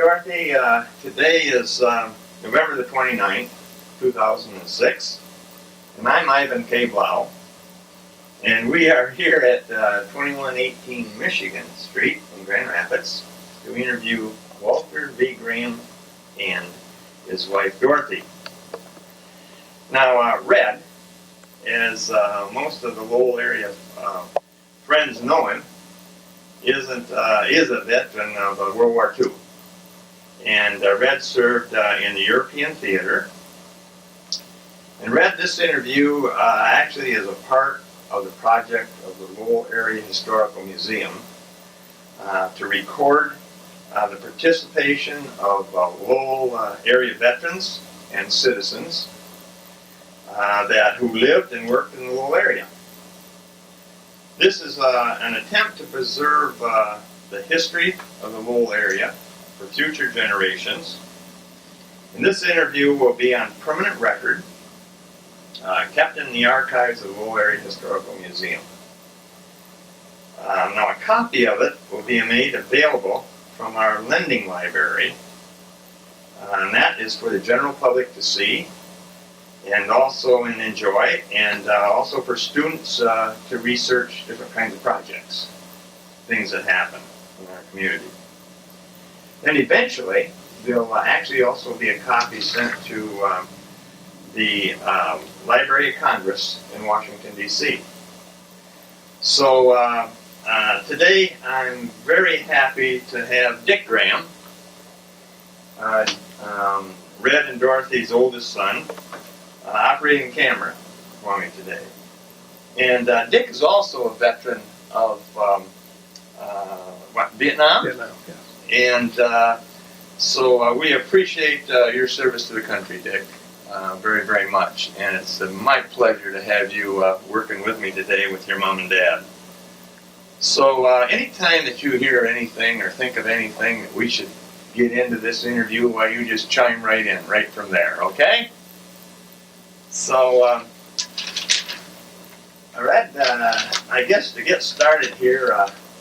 Dorothy. Today is November the 29th, 2006, and I'm Ivan K. Blau, and we are here at 2118 Michigan Street in Grand Rapids to interview Walter V. Graham and his wife Dorothy. Now, Red, as most of the Lowell area friends know him, is a veteran of World War II. And Red served in the European theater. And Red, this interview actually is a part of the project of the Lowell Area Historical Museum to record the participation of Lowell area veterans and citizens who lived and worked in the Lowell area. This is an attempt to preserve the history of the Lowell area for future generations. And this interview will be on permanent record, kept in the archives of the Lowell Area Historical Museum. Now, a copy of it will be made available from our lending library, and that is for the general public to see and also enjoy, and also for students to research different kinds of projects, things that happen in our community. Then eventually, there'll actually also be a copy sent to the Library of Congress in Washington, D.C. So today I'm very happy to have Dick Graham, Red and Dorothy's oldest son, operating camera for me today. And Dick is also a veteran of Vietnam? Vietnam, yeah. And so we appreciate your service to the country, Dick, very, very much. And it's my pleasure to have you working with me today with your mom and dad. So anytime that you hear anything or think of anything that we should get into this interview, well, you just chime right in, right from there, okay? So, Red, I guess to get started here,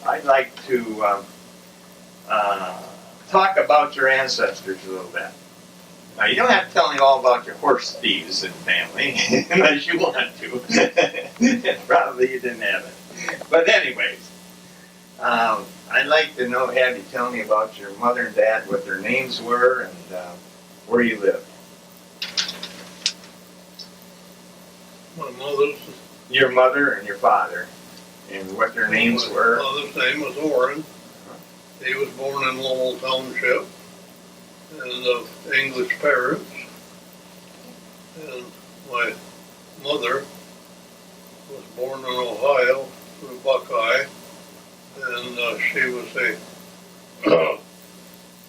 I'd like to talk about your ancestors a little bit. Now, you don't have to tell me all about your horse thieves and family, unless you want to. Probably you didn't have it. But anyways, I'd like to have you tell me about your mother and dad, what their names were, and where you lived. My mother's... Your mother and your father, and what their names were. My mother's name was Orrin. He was born in Lowell Township, and of English parents. And my mother was born in Ohio through Buckeye, and she was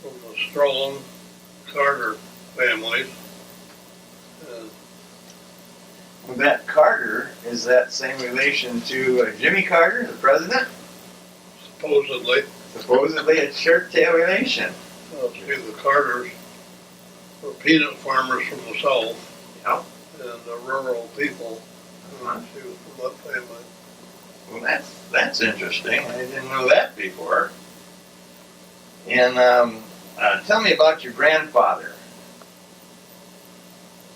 from a strong Carter family. That Carter, is that same relation to Jimmy Carter, the president? Supposedly. Supposedly a shirt-tail relation. See, the Carters were peanut farmers from the south. Yep. And the rural people. Uh-huh. She was from that family. Well, that's interesting. I didn't know that before. And tell me about your grandfather.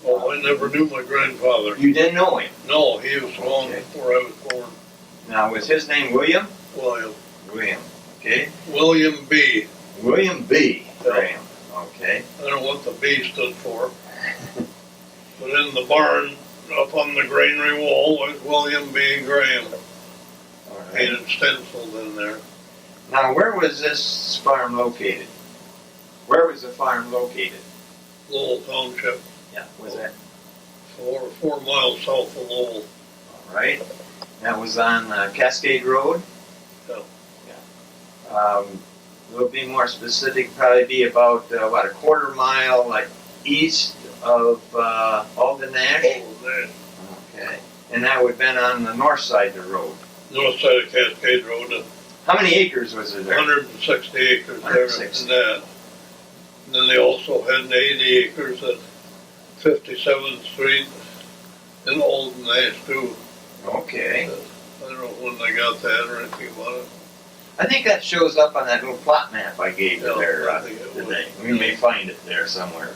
Oh, I never knew my grandfather. You didn't know him? No, he was long before I was born. Now, was his name William? William. William, okay. William B. William B. Graham, okay. I don't know what the B stood for. But in the barn up on the granary wall was William B. Graham. All right. Painted stenciled in there. Now, where was this farm located? Where was the farm located? Lowell Township. Yeah, was that? 4 miles south of Lowell. All right. That was on Cascade Road? Yeah. Yeah. A little bit more specific, probably be about, a quarter mile, like, east of Alden Nash? Alden Nash. Okay. And that would have been on the north side of the road. North side of Cascade Road. How many acres was it there? 160 acres 160. there and that. And then they also had 80 acres at 57th Street in Alden Nash too. Okay. I don't know when they got that or anything about it. I think that shows up on that little plot map I gave you Yeah, there I think it today. was. We may find it there somewhere.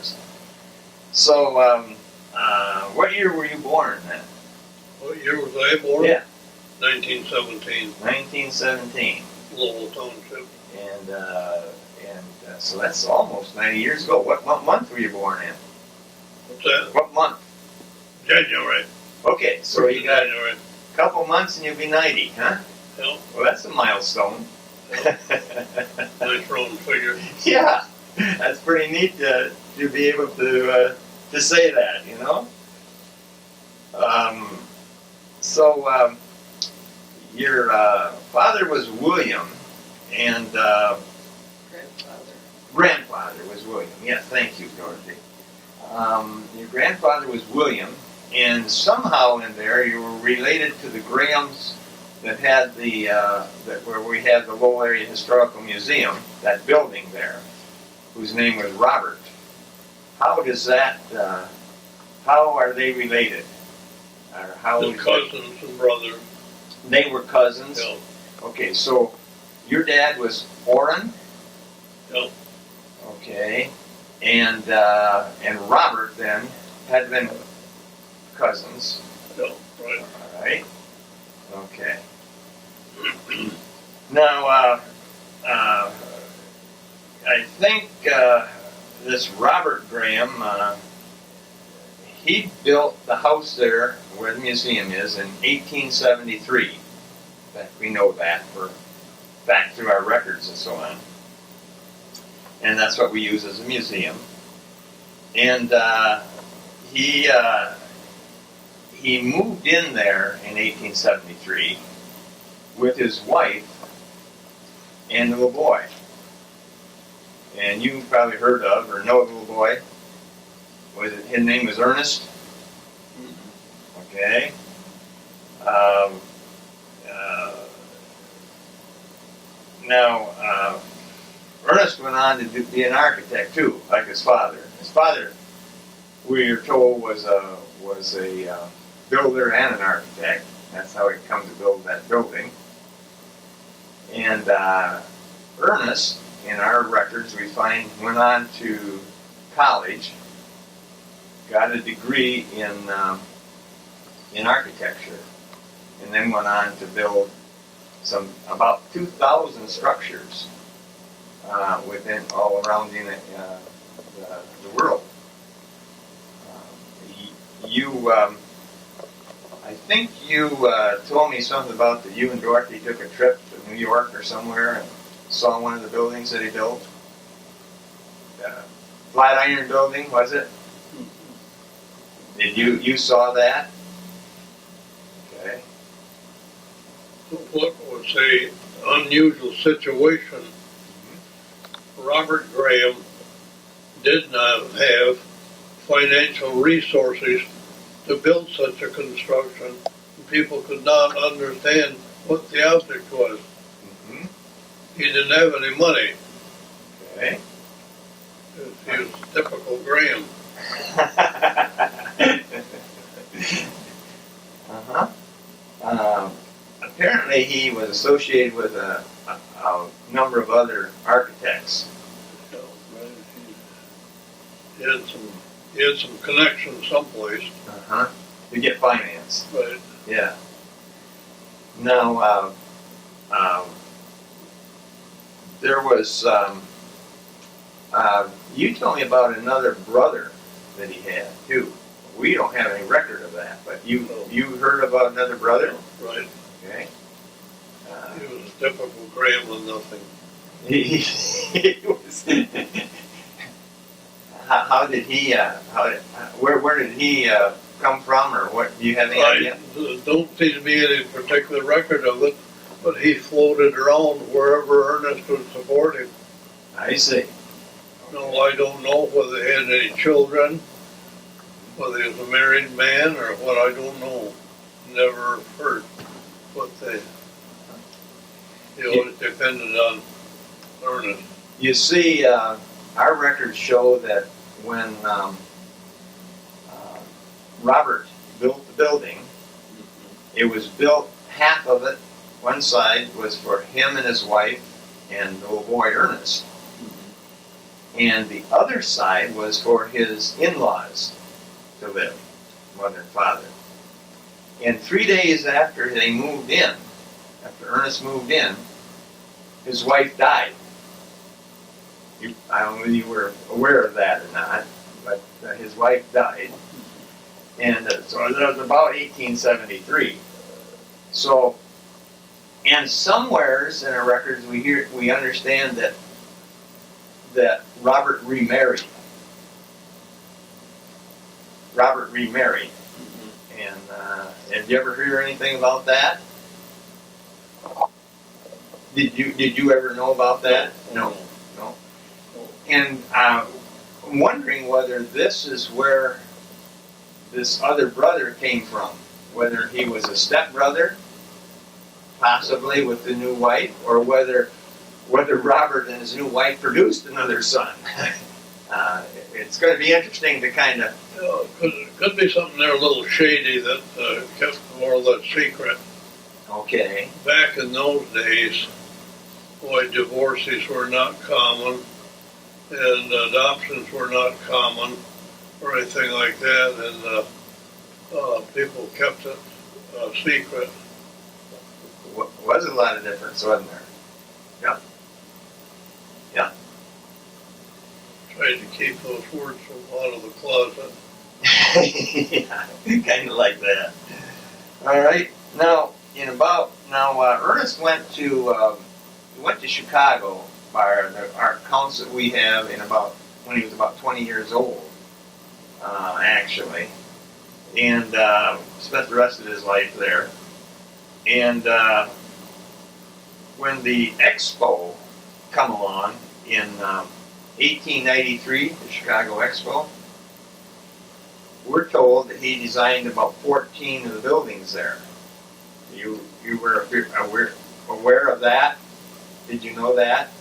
So, what year were you born then? What year was I born? Yeah. 1917, 1917. Lowell Township. And so that's almost 90 years ago. What month were you born in? What's that? What month? January. Okay, so you got January. a couple months and you'll be 90, huh? Yeah, Well, that's a milestone. nice round figure. Yeah, that's pretty neat to be able to say that, you know. Your father was William, and grandfather was William. Yes, thank you, Dorothy. Your grandfather was William, and somehow in there you were related to the Grahams that had where we had the Lowell Area Historical Museum, that building there, whose name was Robert. How does that? How are they related? Or how His is cousins and brother. they were cousins? Yeah, Okay, so your dad was Orrin? yeah. Okay. And Robert then had been cousins. Yeah, right. All right. Okay. Now, I think this Robert Graham, he built the house there where the museum is in 1873. In fact, we know that for back through our records and so on. And that's what we use as a museum. And he moved in there in 1873 with his wife and the little boy. And you probably heard of or know the little boy. His name was Ernest. Okay. Now, Ernest went on to be an architect too, like his father. His father, we are told, was a builder and an architect. That's how he come to build that building. And Ernest, in our records, we find went on to college, got a degree in architecture, and then went on to build about 2,000 structures within all around the world. I think you told me something about that you and Dorothy took a trip to New York or somewhere and saw one of the buildings that he built. Flatiron Building, was it? Did you saw that? Okay. What was a unusual situation? Robert Graham did not have financial resources to build such a construction. People could not understand what the object was. Mm-hmm. He didn't have any money. Okay. He was typical Graham. Apparently, he was associated with a number of other architects. So, right, he had some connections someplace. To get finance. Right. Yeah. Now, there was. You told me about another brother that he had too. We don't have any record of that, but you heard about another brother? Right. Okay. He was a typical Graham with nothing. He was. How did he? Where did he come from, or what? Do you have any idea? I don't seem to be any particular record of it, but he floated around wherever Ernest would support him. I see. No, I don't know whether he had any children, whether he was a married man, or what. I don't know. Never heard what they. It depended on Ernest. You see, our records show that when Robert built the building, it was built, half of it one side was for him and his wife and the little boy Ernest. And the other side was for his in-laws to live, mother and father. And 3 days after they moved in, after Ernest moved in, his wife died. I don't know if you were aware of that or not, but his wife died. And so it was about 1873. So, and somewheres in our records we understand that Robert remarried. Robert remarried. And did you ever hear anything about that? Did you ever know about that? No. And I'm wondering whether this is where this other brother came from. Whether he was a stepbrother, possibly with the new wife, or whether Robert and his new wife produced another son. It's going to be interesting to kind of... Could be something there a little shady that kept more or less secret. Okay. Back in those days, boy, divorces were not common, and adoptions were not common, or anything like that, and people kept it secret. Was a lot of difference, wasn't there? Yeah. Yeah. Tried to keep those words from out of the closet. Yeah, kind of like that. All right. Now, Ernest went to Chicago by our accounts that we have when he was about 20 years old, actually, and spent the rest of his life there. And when the Expo come along in 1893, the Chicago Expo, we're told that he designed about 14 of the buildings there. You were aware of that? Did you know that?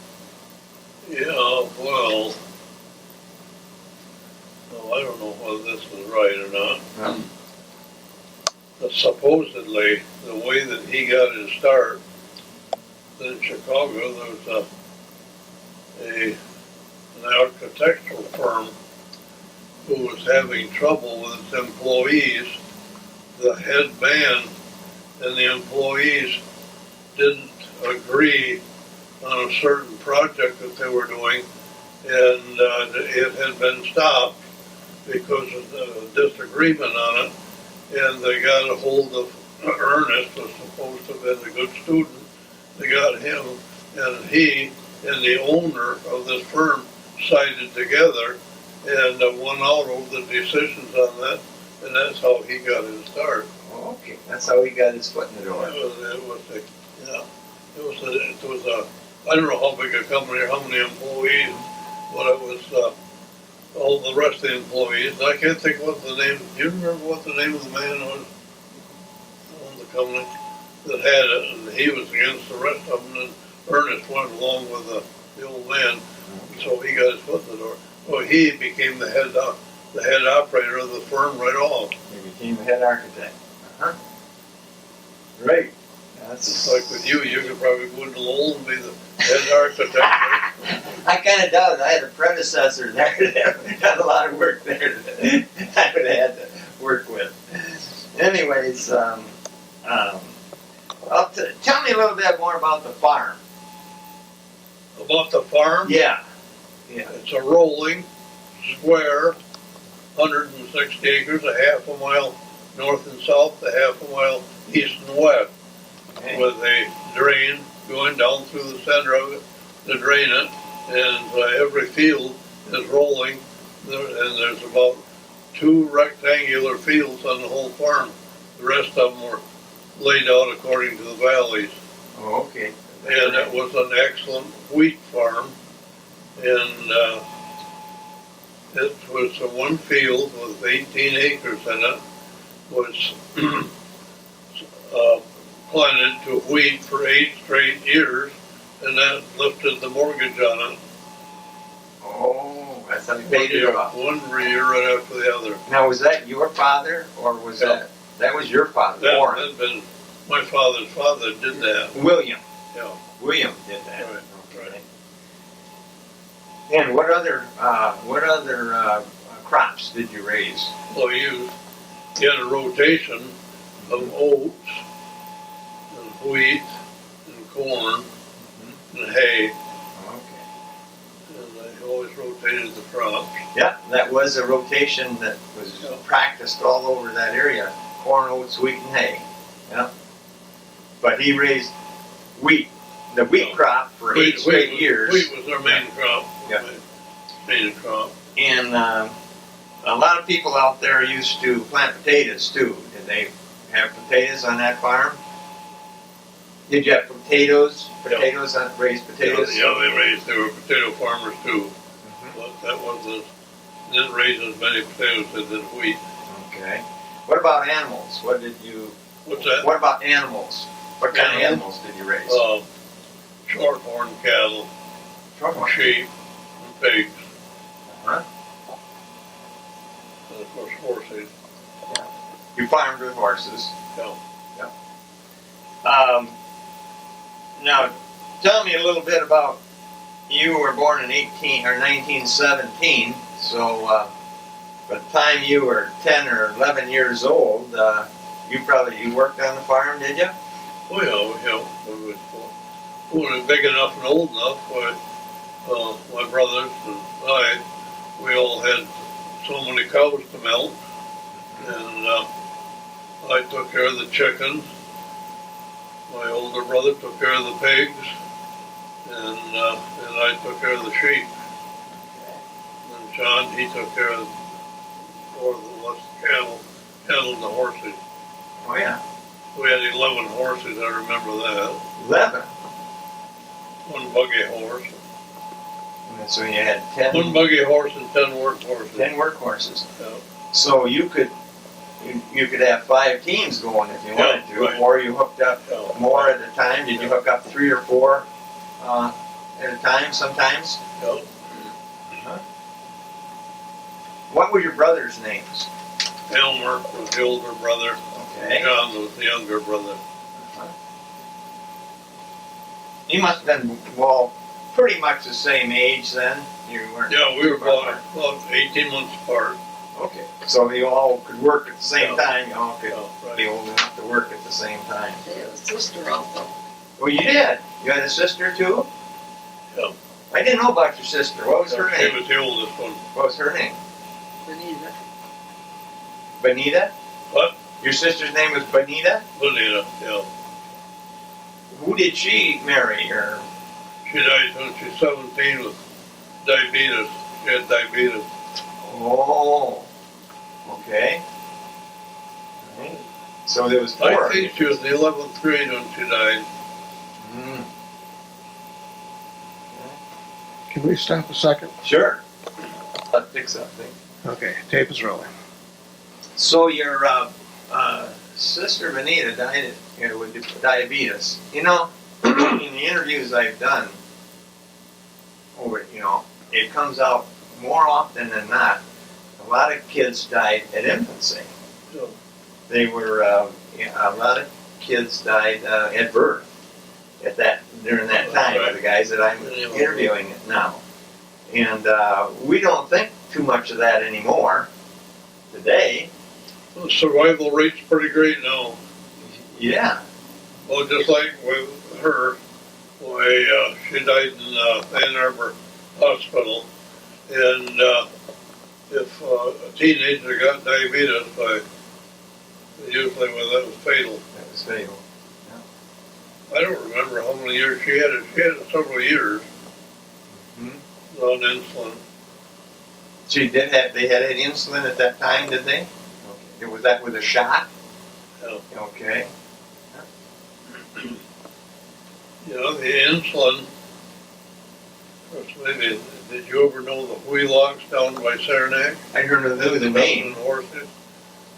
Yeah, well, I don't know whether this is right or not. But supposedly, the way that he got his start in Chicago, there was an architectural firm who was having trouble with its employees. The head man and the employees didn't agree on a certain project that they were doing, and it had been stopped because of the disagreement on it, and they got a hold of Ernest, was supposed to have been a good student. They got him, and he and the owner of this firm sided together and won out over the decisions on that, and that's how he got his start. Oh, okay, that's how he got his foot in the door. It was a I don't know how big a company or how many employees, but it was all the rest of the employees. I can't think what the name. Do you remember what the name of the man was on the company that had it? And he was against the rest of them, and Ernest went along with the old man, so he got his foot in the door. Well, he became the head operator of the firm right off. He became the head architect. Right. That's like with you could probably go into Lowell and be the head architect. I kind of doubt it. I had a predecessor there that done a lot of work there that I would have had to work with. Anyways, tell me a little bit more about the farm. About the farm? Yeah. It's a rolling, square, 160 acres, a half a mile north and south, a half a mile east and west, with a drain going down through the center of it to drain it, and every field is rolling, and there's about 2 rectangular fields on the whole farm. The rest of them were laid out according to the valleys. Oh, okay. And it was an excellent wheat farm, and it was one field with 18 acres in it, was planted to wheat for 8 straight years, and that lifted the mortgage on it. Oh, that's how you paid it off. One year right after the other. Now, was that your father, or was that was your father? That had been My father's father did that. William. Yeah. William did that. Right, Okay. And what other crops did you raise? Well, you had a rotation of oats and wheat and corn and hay, Okay. and I always rotated the crops. Yeah, that was a rotation that was Yeah. practiced all over that area. Corn, oats, wheat, and hay. Yeah. But he raised wheat, the wheat crop for 8 straight years. Wheat was our main crop. Yeah. Main crop. And a lot of people out there used to plant potatoes too. Did they have potatoes on that farm? Did you have potatoes? Potatoes, raised potatoes? Yeah, they were potato farmers too. Mhm. But that wasn't, didn't raise as many potatoes as did wheat. Okay. What about animals? What did you? What's that? What about animals? What kind of animals did you raise? Shorthorn cattle, Shorthorn. sheep, and pigs, Huh? and of course horses. You farmed with horses. Yeah. Now, tell me a little bit about. You were born in 1917, so by the time you were 10 or 11 years old, you worked on the farm, did you? Oh yeah, we were big enough and old enough. My brothers and I, we all had so many cows to milk, and I took care of the chickens. My older brother took care of the pigs, and I took care of the sheep. And John, he took care of the cattle and the horses. Oh yeah. We had 11 horses, I remember that. 11. One buggy horse. And so you had 10. One buggy horse and 10 work horses. 10 work horses. Yeah. So you could have 5 teams going if you wanted to, right. or you hooked up Yeah. more at a time. Did you hook up 3 or 4 at a time sometimes? Yeah. What were your brothers' names? Elmer was the older brother. Okay. John was the younger brother. You must have been, well, pretty much the same age then. You weren't. Yeah, we were too far about 18 months apart. apart. Okay. So you all could work at the same Yeah. time. You all could Yeah, be right. old enough to work at the same time. They have a sister also. Well, you did. You had a sister too? Yeah. I didn't know about your sister. What was her She name? was the oldest one. What was her name? Benita. Benita? What? Your sister's name was Benita? Benita, yeah. Who did she marry? Or She died when she was 17 with diabetes. She had diabetes. oh, okay. Right. So there was 4. I think she was in the 11th grade when she died. Mm. Can we stop a second? Sure. Let's fix something. Okay, tape is rolling. So your sister Benita died with diabetes. You know, in the interviews I've done, it comes out more often than not. A lot of kids died at infancy. Yeah. They were a lot of kids died at birth. During that time, Right. the guys that I'm interviewing now, and we don't think too much of that anymore today. The survival rate's pretty great now. Yeah. Well, just like with her, why she died in Ann Arbor Hospital, and if a teenager got diabetes, usually that was fatal. That was fatal. I don't remember how many years she had it. She had it several years Mhm. on insulin. They had insulin at that time, did they? Okay. Was that with a shot? Yeah. Okay. You know, the insulin, of course, maybe, did you ever know the Wheelocks down by Saranac? I heard of the name. Horses,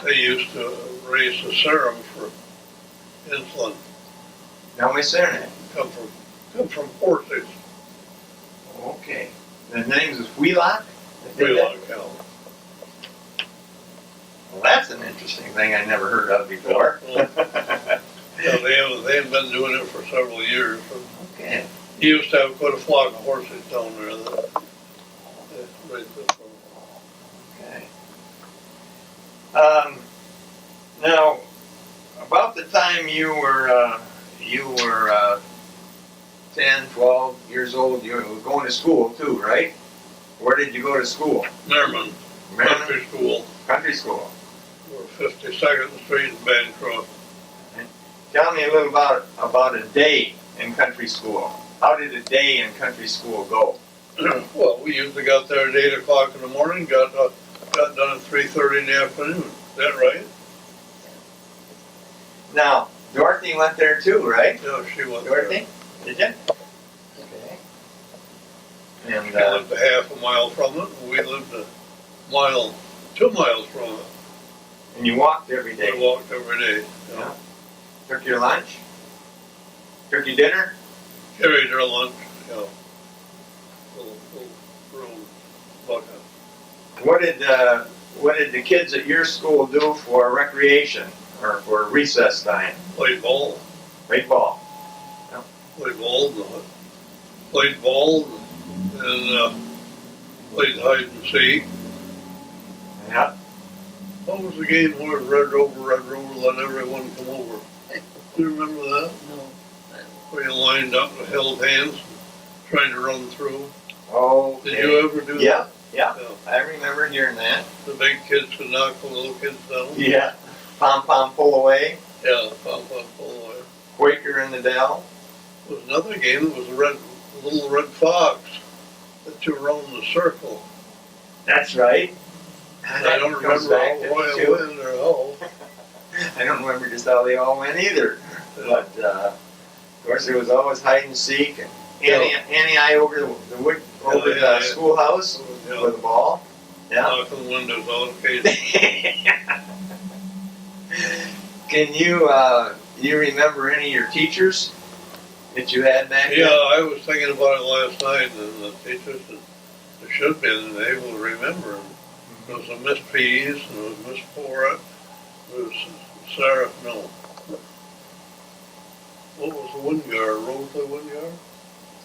they used to raise the serum for insulin, Now my surname. come from horses. Okay. The name is Wheelock? Wheelock cow. Well, that's an interesting thing I never heard of before. Yeah, they haven't been doing it for several years. Okay. He used to have quite a flock of horses down there that raised it from. Okay. Now, about the time you were 10, 12 years old, you were going to school too, right? Where did you go to school? Merriman Merriman Country School, Country School. or 52nd Street in Bancroft. Tell me a little about a day in country school. How did a day in country school go? Well, we usually got there at 8 o'clock in the morning, got done at 3:30 in the afternoon. Is that right? Now, Dorothy went there too, right? No, she went there. Dorothy, did you? Okay. And She lived a half a mile from it, and we lived a mile, 2 miles from it. and you walked every We day. walked every day. You know. Took your lunch. Took your dinner. Carried her lunch, you know. Little room bucket. What did the kids at your school do for recreation or for recess time? Played ball. Played ball. Played ball, and played hide and seek. Yeah. What was the game where Red Rover, let everyone come over? Do you remember that? No. Where you lined up and held hands, trying to run through? Oh. Did you ever do Yeah. that? Yeah. Yeah. I remember hearing that. The big kids could knock the little kids down? Yeah. Pom pom pull away. Yeah, pom pom pull away. Quaker in the Dell. There was another game, it was a little red fox that you run in the circle. That's right. I That don't comes remember back how to why me it too. went or how. I don't remember just how they all went either. But of course, there was always hide and seek and Annie I over the wood over the Yeah. schoolhouse Yeah. with the ball. Yeah. Knocking the windows out occasionally. Can you remember any of your teachers that you had back Yeah, then? I was thinking about it last night, and the teachers that should have been able to remember them. There was a Miss Pease, and there was Miss Porrett, there was Sarah, no. What was the Wingard, Rosalie Wingard?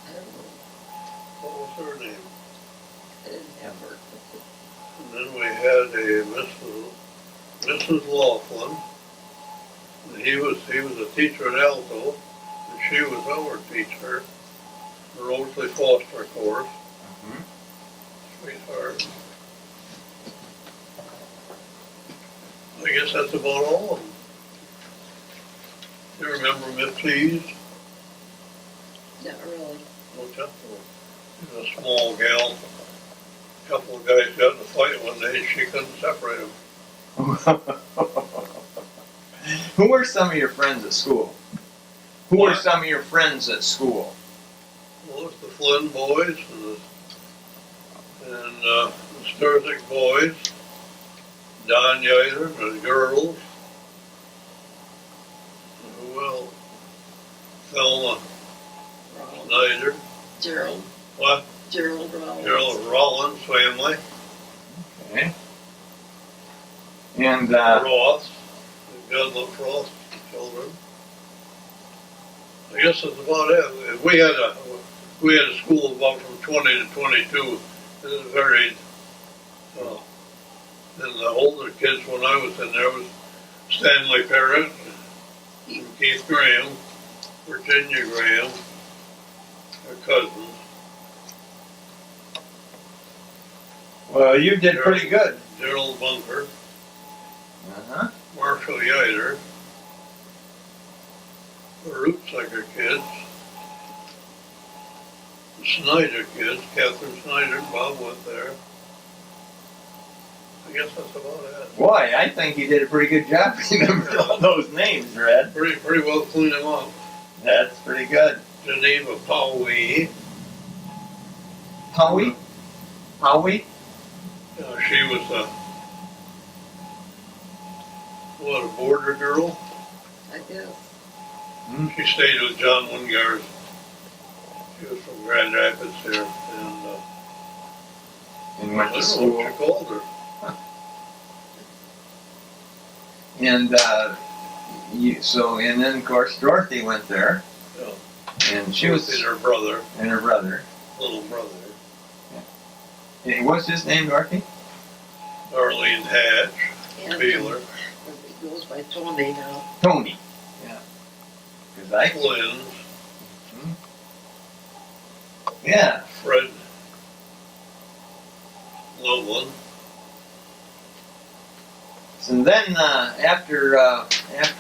I don't know. What was her name? I didn't have her. And then we had a Mrs. Laughlin, and he was a teacher at Alto, and she was our teacher, the Rosalie Foster course. Mhm. Sweetheart. I guess that's about all of them. You remember Miss Pease? Not really. Don't you? She was a small gal. A couple of guys got in a fight one day, she couldn't separate them. Who were some of your friends at school? Who were What? some of your friends at school? Well, it's the Flynn boys and the Sturzick boys, Don Yeager, the girls. And who else? Thelma Ronald. Snyder. Gerald. What? Gerald Rollins. Gerald Rollins family. Okay. And Ross. The Gudlip Ross children. I guess that's about it. We had a school about from 20 to 22. It varied. And the older kids when I was in there was Stanley Parrott, and Keith Graham, Virginia Graham, their cousins. well, you did pretty good. Gerald Bunker, Uh-huh. Marshall Yeager, the Rootsucker kids, the Snyder kids, Catherine Snyder, Bob went there. I guess that's about it. Boy, I think you did a pretty good job remembering all those names, Red. Pretty well cleaned them up. That's pretty good. Geneva Powee, Howie? Howie? she was a border girl. I guess. She stayed with John Wingard. She was from Grand Rapids here, And I went don't to know school. what you called her. And And then of course Dorothy went there, Yeah. and she was, And her brother, and her brother. little brother, And what's his name, Dorothy? Arlene Hatch, And Beeler, he goes by Tony now. Tony. Yeah. Cause I, Lynn's, yeah. Fred Loveland. So then, after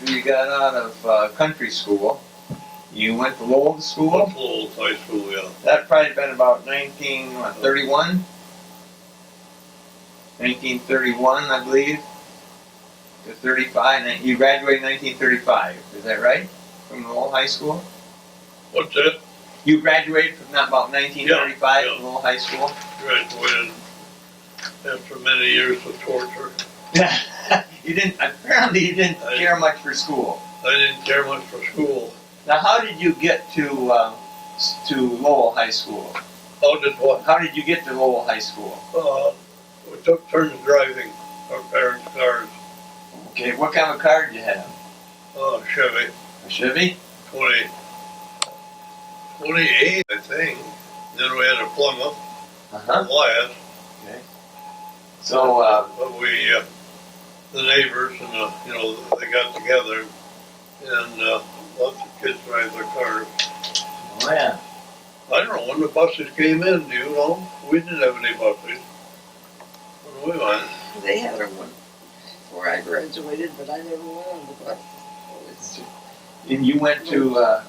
you got out of country school, you went to Lowell School. Buffalo High School, yeah. That probably been about 1931, 1931, I believe, to 35. And you graduated in 1935. Is that right? From Lowell High School. What's that? You graduated from about 1935 Yeah. from Lowell High School. Graduated after many years of torture. You didn't. Apparently, you didn't care much for school. I didn't care much for school. Now, how did you get to Lowell High School? How did what? How did you get to Lowell High School? We took turns driving our parents' cars. Okay, what kind of car did you have? Chevy, A Chevy? 28, I think. Then we had a Plymouth, Uh-huh. last. So, But we, the neighbors and they got together, and lots of kids drive their cars. oh yeah. I don't know when the buses came in. Do you know? We didn't have any buses when we went. They had her one before I graduated, but I never went on the bus. So it's And you went to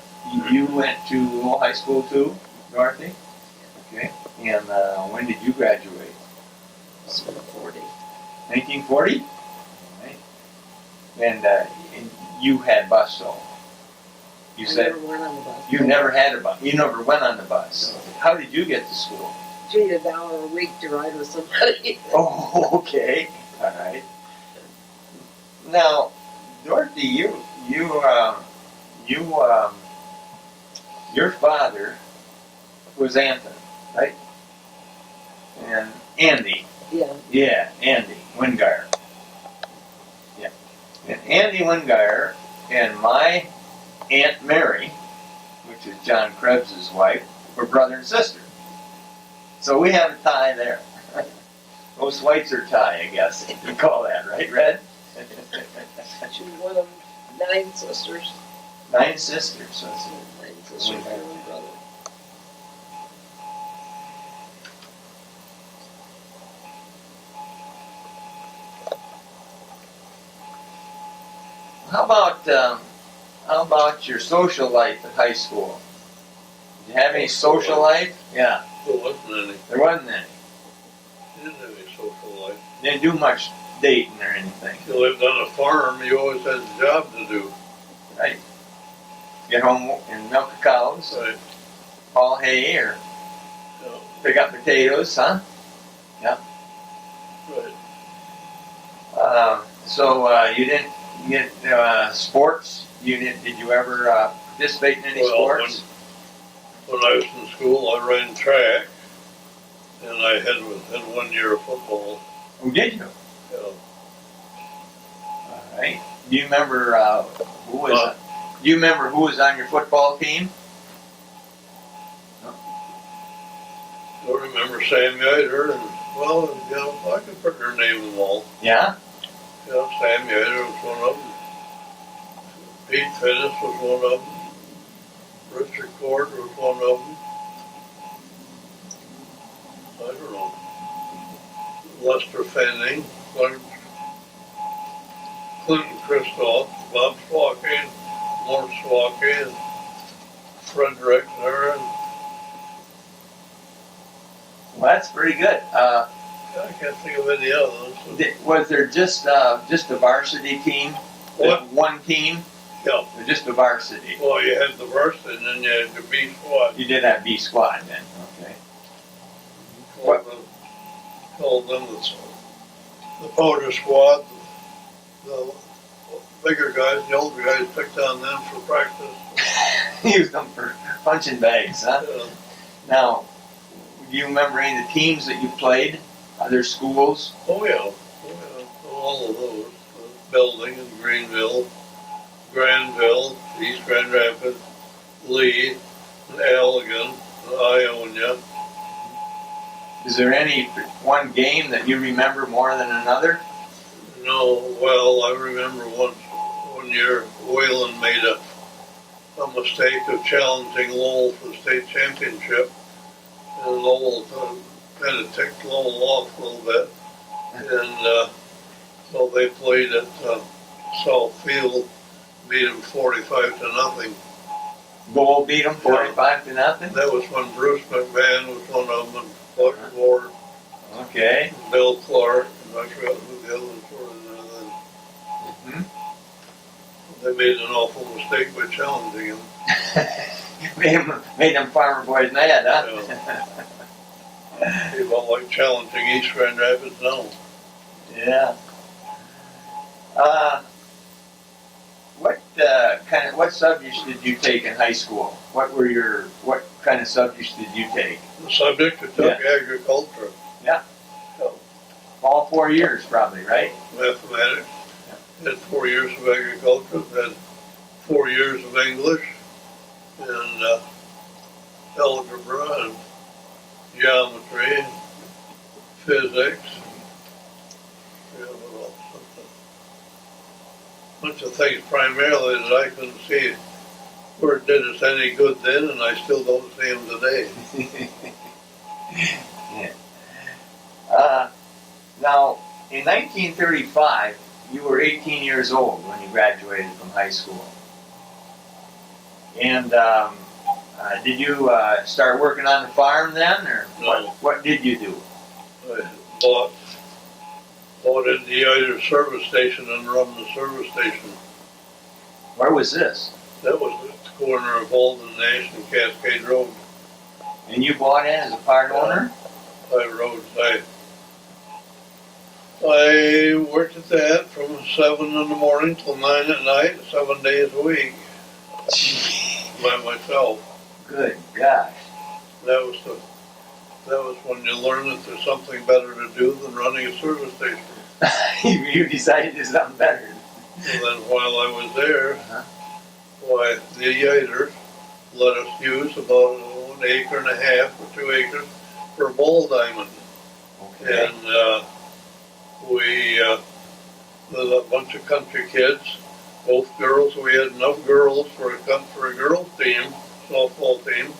you went to Lowell High School too, Dorothy? Okay. And when did you graduate? 40. 1940? Right. And you had bus though. You I said never went on the bus. you never had a bus. You never went on the bus. How did you get to school? Paid $1 a week to ride with somebody. Oh, okay. All right. Now, Dorothy, your father was Anthony, right? And Andy. Yeah. Yeah, Andy Wingire. Yeah. And Andy Wingire and my Aunt Mary, which is John Krebs's wife, were brother and sister. So we have a tie there. Most whites are tie, I guess. You call that, right, Red? She was one of 9 sisters. 9 sisters. So it's 9 sisters and one brother. How about your social life at high school? Did you have any social life? Yeah, There wasn't any. there wasn't any. Didn't have any social life. Didn't do much dating or anything. You lived on a farm. You always had a job to do. Right. Get home and milk the cows, Right. haul hay, or Yeah. pick up potatoes, huh? Right. So you didn't get sports? Did you ever participate in any Well, sports? When I was in school, I ran track, and I had 1 year of football. Oh, did you? Yeah. All right. Do you remember who was? Do you remember who was on your football team? I remember Sam Yater, and I can put their name in the wall. Yeah. Yeah, Sam Yater was one of them. Pete Finnis was one of them. Richard Cord was one of them. I don't know. Lester Fanning, Clinton Christoph, Bob Swalky, Morris Swalky, and Fred Reckner, and Well, that's pretty good. I can't think of any others. Was there just a varsity team? What? One team? Yeah. Or just a varsity? Well, you had the varsity, and then you had the B squad. You did have B squad then. Okay. Called them the powder squad. The bigger guys, the older guys, picked on them for practice. Used them for punching bags, huh? Now, do you remember any of the teams that you played? Other schools? Oh yeah, all of those. Belding in Greenville, Granville, East Grand Rapids, Lee, Allegan, Ionia. Is there any one game that you remember more than another? No, well, I remember one year Whalen made a mistake of challenging Lowell for the state championship, and Lowell kind of ticked Lowell off a little bit, and so they played at South Field, beat them 45-0. Lowell beat them 45-0? That was when Bruce McMahon was one of them, and Buck Ward, Okay. and Bill Clark, and I forgot who the others were. And then they made an awful mistake by challenging him. made them farmer boys mad, huh? He felt like challenging East Grand Rapids now. Yeah. What subjects did you take in high school? What kind of subjects did you take? The subject I took agriculture. Yeah. So, All 4 years, probably, right? mathematics. Had 4 years of agriculture. Had 4 years of English and algebra and geometry and physics. Yeah, what else? A bunch of things primarily that I couldn't see where it did us any good then, and I still don't see them today. Now, in 1935, you were 18 years old when you graduated from high school. And did you start working on the farm then, or No. what did you do? I bought into either service station and run the service station. Where was this? That was at the corner of Alden Nash and Cascade Road. And you bought in as a part owner? 5 roads. I worked at that from 7 in the morning till 9 at night, 7 days a week by myself. Good gosh. That was when you learn that there's something better to do than running a service station. You decided to do something better. And then while I was there, why, the Yaters let us use about 1.5 acres or 2 acres for a ball diamond. Okay. And we, there's a bunch of country kids, both girls. We had enough girls for a girls team, softball team.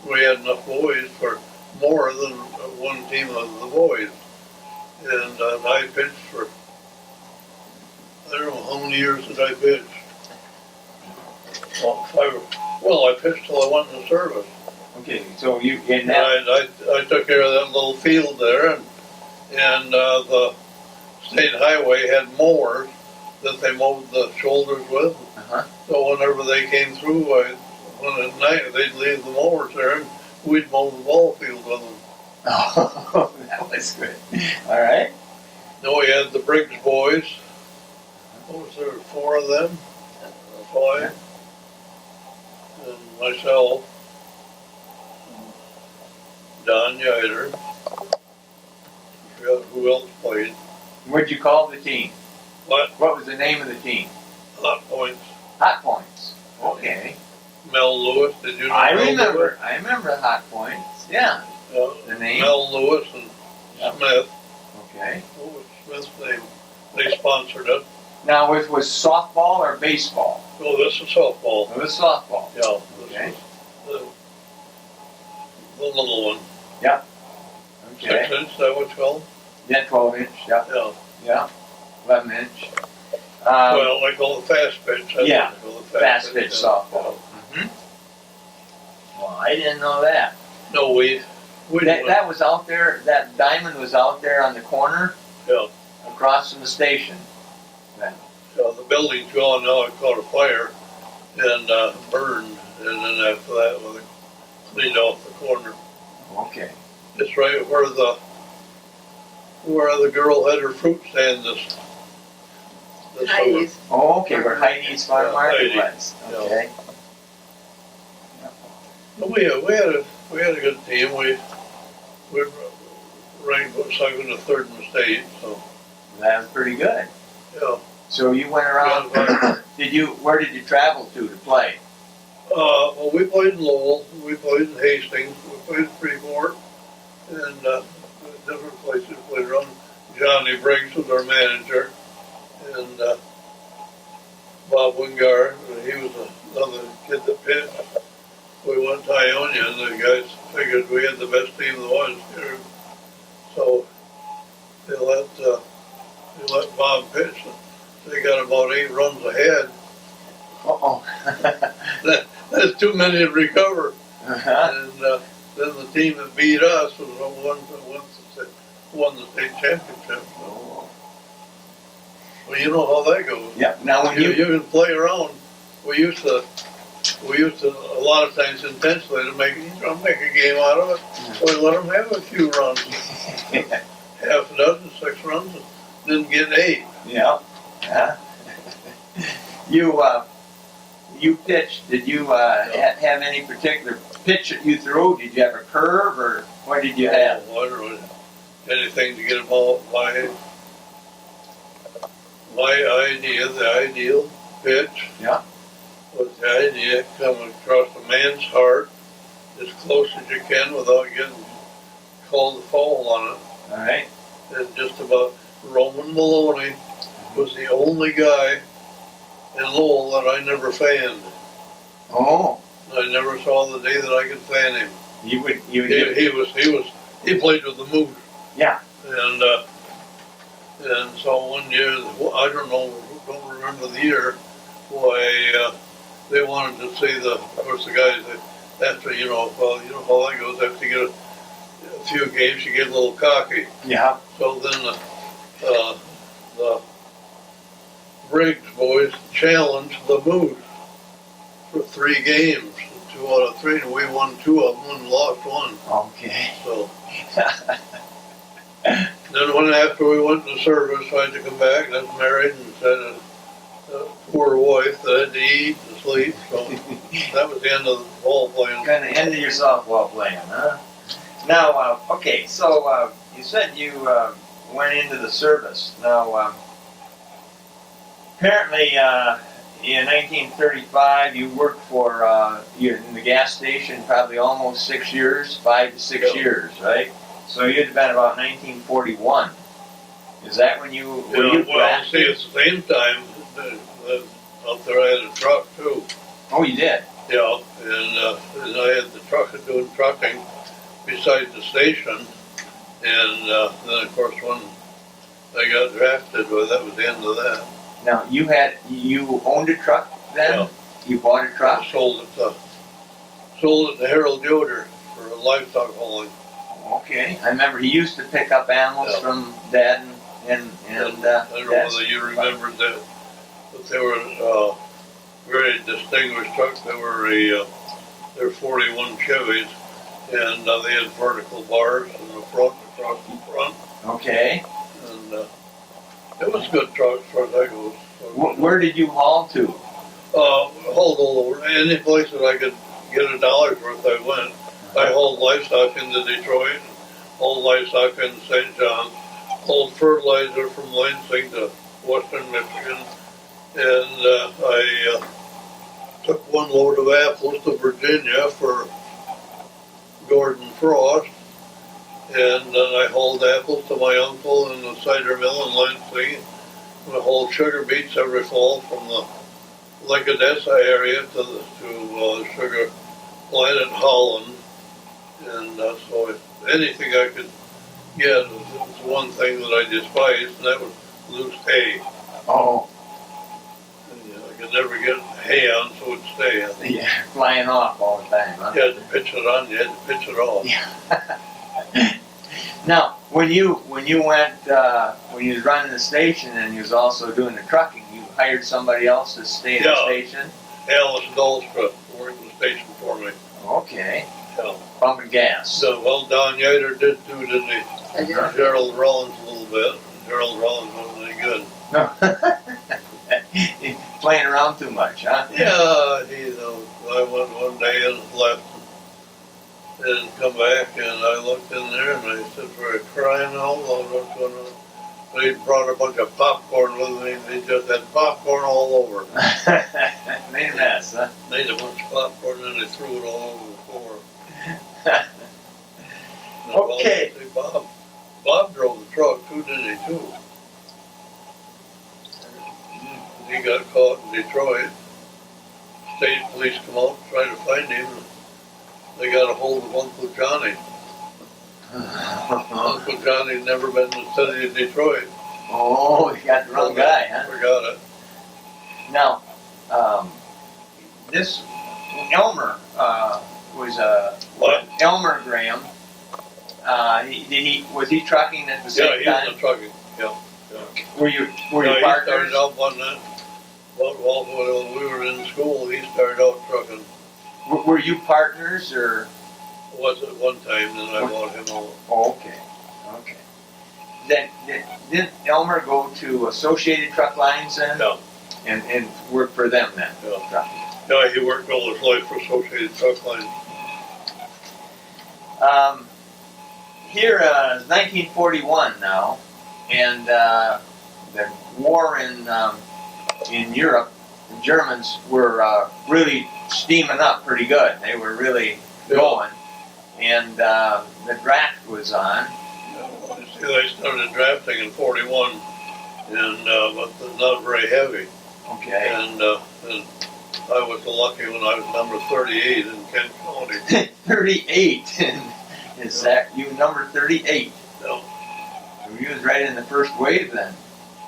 We had enough boys for more than one team of the boys. And I pitched for, I don't know how many years did I pitch. Well, I pitched till I went in the service. Okay, so you in And that I took care of that little field there, and the state highway had mowers that they mowed the shoulders with. So whenever they came through, when at night they'd leave the mowers there, and we'd mow the ball field with them. Oh, that was good. All right. Then we had the Briggs boys. What was there, 4 of them? 5. And myself. Don Yater. I forgot who else played. What'd you call the team? What? What was the name of the team? Hot Points. Hot Points. Okay. Mel Lewis. Did you know I Mel remember. Lewis? I remember Hot Points. Yeah. The name? Mel Lewis and Yep. Smith. Okay. What was Smith's name? They sponsored it. Now, was softball or baseball? Oh, this is softball. It was softball. Yeah. Okay. This is the little one. Okay. 6 inch, that what's called? Yeah, 12 inch. Yeah. Yeah. Yeah. 11 inch. Well, they call it fast pitch. That's yeah, what they call it, fast pitch yeah. softball. Well, I didn't know that. No, we That was out there. That diamond was out there on the corner. Yeah. Across from the station. the building's gone now. It caught a fire and burned, and then after that, well, they cleaned off the corner. Okay. It's right where the girl had her fruit stand this summer. Heidi's. Oh, okay. Where Heidi's Farm Yeah, Market Heidi. was. Yeah. Okay. But we had a good team. We ranked second or third in the state. So That was pretty good. yeah. So you went around. Where did you travel to play? Well, we played in Lowell, we played in Hastings, we played in Freeport, and different places. We played around. Johnny Briggs was our manager, and Bob Wingard, he was another kid that pitched. We went to Ionia, and the guys figured we had the best team there was here, so they let Bob pitch. They got about 8 runs ahead. Uh-oh. That's too many to recover. Uh-huh. And then the team that beat us was the one that won the state championship. Oh. Well, you know how that goes. Yep. Now when You can play around. We used to a lot of times intentionally to make a game out of it. So we let them have a few runs, half a dozen, 6 runs, and didn't get 8. Yeah. Yeah. You pitched. Did you have any particular pitch that you threw? Did you have a curve, or what did you have? Oh, I don't know, anything to get them all. My idea, the ideal pitch, Yeah. was the idea coming across a man's heart as close as you can without getting called a foul on it. All right. And just about Roman Maloney was the only guy in Lowell that I never fanned. Oh. I never saw the day that I could fan him. You would. He played with the Moose. Yeah. And so one year, I don't remember the year, why they wanted to see of course the guys that after you know how that goes, after you get a few games you get a little cocky. Yeah. So then the Briggs boys challenged the Moose for 3 games, 2 out of 3, and we won 2 of them and lost 1. Okay. So then after we went to service, I had to come back, and I was married and had a poor wife that had to eat and sleep, so that was the end of the ball playing. Kind of end of your softball playing, huh? Now, okay. So you said you went into the service. Now, apparently, in 1935, you worked for in the gas station probably almost 6 years, 5 to 6 Yeah. years, right? So you'd have been about 1941. Is that when you were you Well, see, drafted? at the same time, out there I had a truck too. Oh, you did. Yeah, and I had the truck doing trucking beside the station, and then of course when I got drafted, well, that was the end of that. Now you owned a truck then? Yeah. You bought a truck? I sold it to Harold Yoder for livestock hauling. Okay. I remember he used to pick up animals Yeah. from Dad and I don't know Dad's. whether you remember that, but they were very distinguished trucks. They were 41 Chevys, and they had vertical bars in the front, across the front, Okay. and it was a good truck as far as that goes. Where did you haul to? Hauled all over. Any place that I could get a dollar's worth, I went. I hauled livestock into Detroit, hauled livestock into St. John's, hauled fertilizer from Lansing to western Michigan, and I took 1 load of apples to Virginia for Gordon Frost, and then I hauled apples to my uncle in the cider mill in Lansing. I hauled sugar beets every fall from the Lake Odessa area to the sugar plant in Holland, and so if anything I could get was one thing that I despised, and that was loose hay. Oh, And, I could never get hay on so it'd stay. yeah, flying off all the time, huh? You had to pitch it on, you had to pitch it off. Now, when you went, when you was running the station and you was also doing the trucking, you hired somebody else to stay at the Yeah. station? Alice Dolstra worked the station for me. Okay. Yeah. Pumping gas. So, well, Don Yater did too, didn't he? I did. Gerald Rollins a little bit. Gerald Rollins wasn't any good. No. Playing around too much, huh? Yeah, I went one day and left and come back, and I looked in there and I said, for crying out loud, what's going on? They brought a bunch of popcorn with me, and they just had popcorn all over. Made a mess, huh? Made a bunch of popcorn and they threw it all over the floor. And Okay. Bob drove the truck too, didn't he, too? He got caught in Detroit. State police come out and try to find him. They got a hold of Uncle Johnny. Uncle Johnny'd never been to the city of Detroit. Oh, you got the wrong guy, huh? Forgot it. Now, this Elmer was What? Elmer Graham. Was he trucking at the Yeah, same he time? was a trucking. Yeah. Were you Yeah, he partners? started out on that. Well, when we were in school, he started out trucking. Were you partners or? Was at one time, then I bought him out. Oh, okay. Okay. Then did Elmer go to Associated Truck Lines then? Yeah. And work for them then? Yeah. Trucking. Yeah, he worked all his life for Associated Truck Lines. Here is 1941 now, and the war in Europe, the Germans were really steaming up pretty good. They were really going, and the draft was on. See, I started drafting in 41, and but not very heavy. Okay. And I was lucky when I was number 38 in Kent County. 38. Is that you number 38? Yeah. So you was right in the first wave then.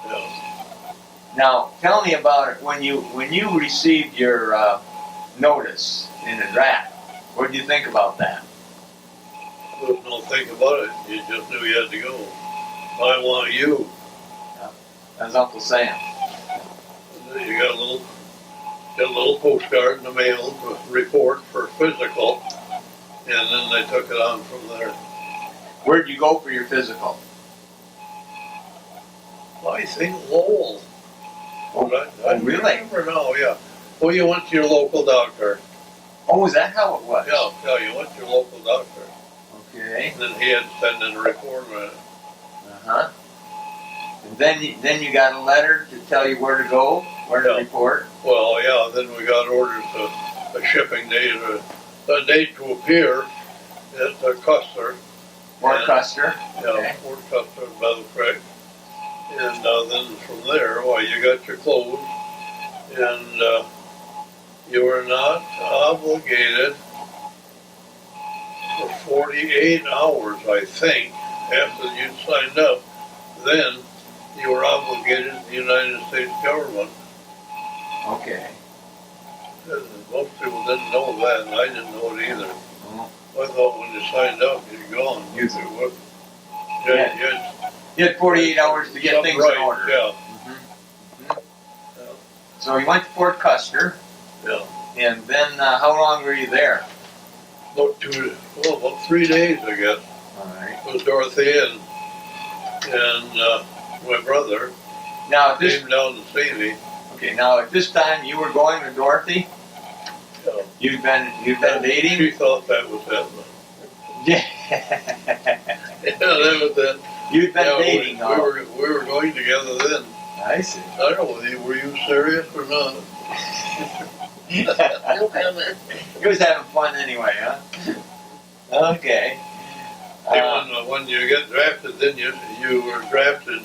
Yeah. Now tell me about it when you received your notice in the draft. What did you think about that? There was no think about it. You just knew you had to go. I want you. That's Uncle Sam. You got a little postcard in the mail to report for physical, and then they took it on from there. Where'd you go for your physical? I think Lowell. Oh, I really? remember now, yeah. Well, you went to your local doctor. Oh, is that how it was? Yeah, you went to your local doctor. Okay. And then he had to send in a report on it. Uh-huh. And then you got a letter to tell you where to go, where to Yeah. report. Well, yeah, then we got orders a shipping date, a date to appear at Custer. Fort Yeah. Custer. Yeah, Okay. Fort Custer, Battle Creek. And then from there, well, you got your clothes, and you were not obligated for 48 hours, I think, after you signed up. Then you were obligated to the United States government. Okay. Most people didn't know that, and I didn't know it either. Oh. I thought when you signed up, you're gone. You- Yeah. You had 48 hours to get things in order. Yeah, So you went to Fort Custer, yeah. and then how long were you there? About 3 days, I guess. All right. It was Dorothy and my brother Now at this came down to see me. now at this time you were going to Dorothy. Yeah. You've been dating. She thought that was it. Yeah. Yeah, that was it. You've been Yeah, dating. we were going together then. I see. I don't know, were you serious or not? No comment. He was having fun anyway, huh? Okay. When you get drafted, then you were drafted,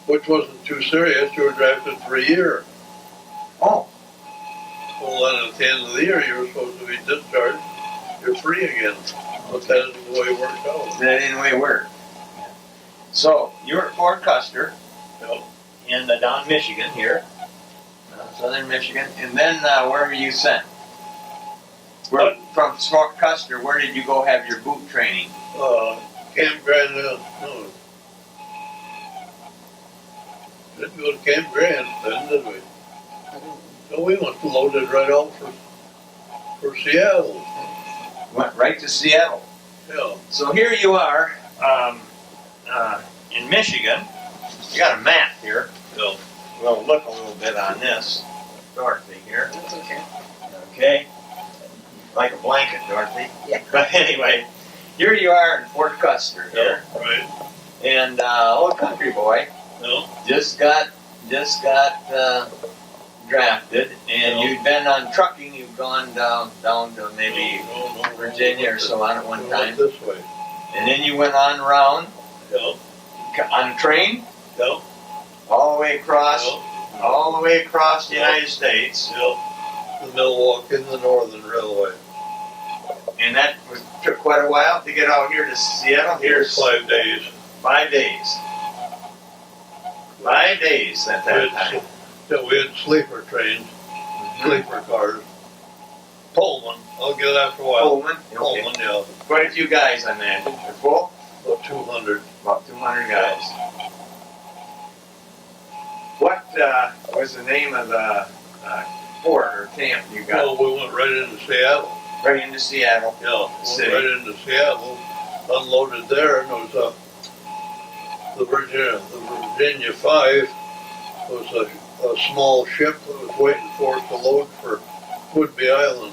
which wasn't too serious. You were drafted for a year. Oh, Well, then at the end of the year, you were supposed to be discharged. You're free again. But that isn't the way it worked out. that didn't way work. So you're at Fort Custer Yeah. in down Michigan here, southern Michigan, and then where were you sent? What? From Fort Custer, where did you go have your boot training? Camp Grand, no. Didn't go to Camp Grand then, did we? No, we went loaded right out for Seattle. Went right to Seattle. Yeah. So here you are in Michigan. You got a map here. Yeah. We'll look a little bit on this. Dorothy here. That's okay. Okay. Like a blanket, Dorothy. Yeah. But anyway, here you are in Fort Custer here. Right. And old country boy. No, just got drafted, and No. you'd been on trucking. You've gone down to maybe no, Virginia or so on at one We time, went this way. and then you went on around Yeah, on a train yeah, all the way across, yeah, all the way across the Yeah. United States, yeah. The Milwaukee and the Northern Railway. and that took quite a while to get out here to Seattle. Here's 5 days. 5 days. 5 days at We that had, time. yeah, we had sleeper trains, sleeper cars. Pullman, I'll get after a while. Pullman. Okay. Pullman, yeah, Quite a few guys, I imagine. Full? about 200. About 200 guys. What was the name of the fort or camp you got? Well, we went right into Seattle. Right into Seattle. Yeah, went City. right into Seattle, unloaded there, and it was the Virginia 5 was a small ship that was waiting for us to load for Whidbey Island.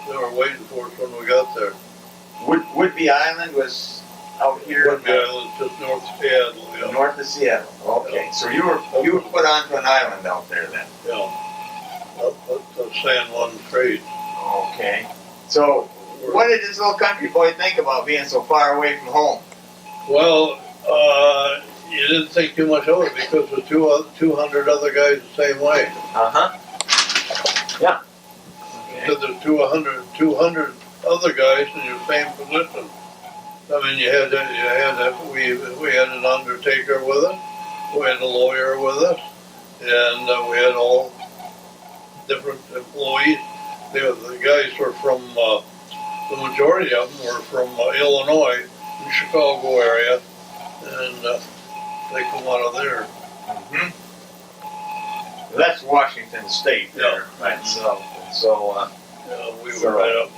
They were waiting for us when we got there. Whidbey Island was out here Whidbey Island, just north of Seattle, yeah. north of Seattle. Okay, so you were put onto an island out there then. Yeah. Up at the San Juan Strait. Okay. So what did this little country boy think about being so far away from home? Well, you didn't think too much of it because the 200 other guys the same way. Uh-huh. Yeah. Okay. Because there's 200 other guys in your same position. I mean, we had an undertaker with us, we had a lawyer with us, and we had all different employees. The guys were from, the majority of them were from Illinois, the Chicago area, and they come out of there. Mm-hmm. That's Washington State there, right? So Yeah, we So- were right up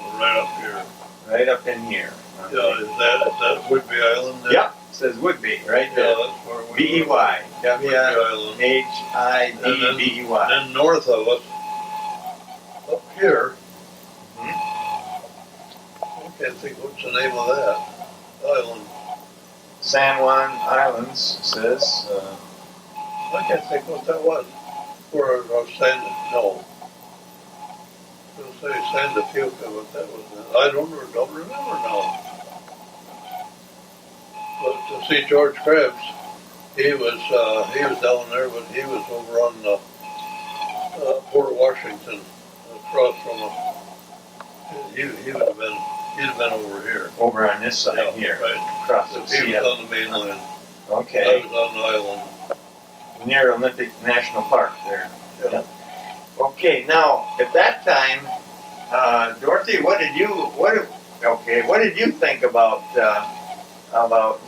here. right up in here. Okay. Yeah, is that Whidbey Island there? Yeah, it says Whidbey right Yeah, there. that's where we were. B-E-Y. Whidbey Island. W-H-I-D-B-E-Y. Then north of us, up here, I can't think what's the name of that island. San Juan Islands says, I can't think what that was. Where no. I was going to say Santa Fuca, but that was, I don't remember now. But to see George Krebs, he was down there, but he was over on Port Washington, across from he'd have been over here. over on this side Yeah, here, right. across the If he was Seattle. on the mainland, I Okay, was on the island. near Olympic National Park there. Yeah. Okay, now at that time, Dorothy, what did you think about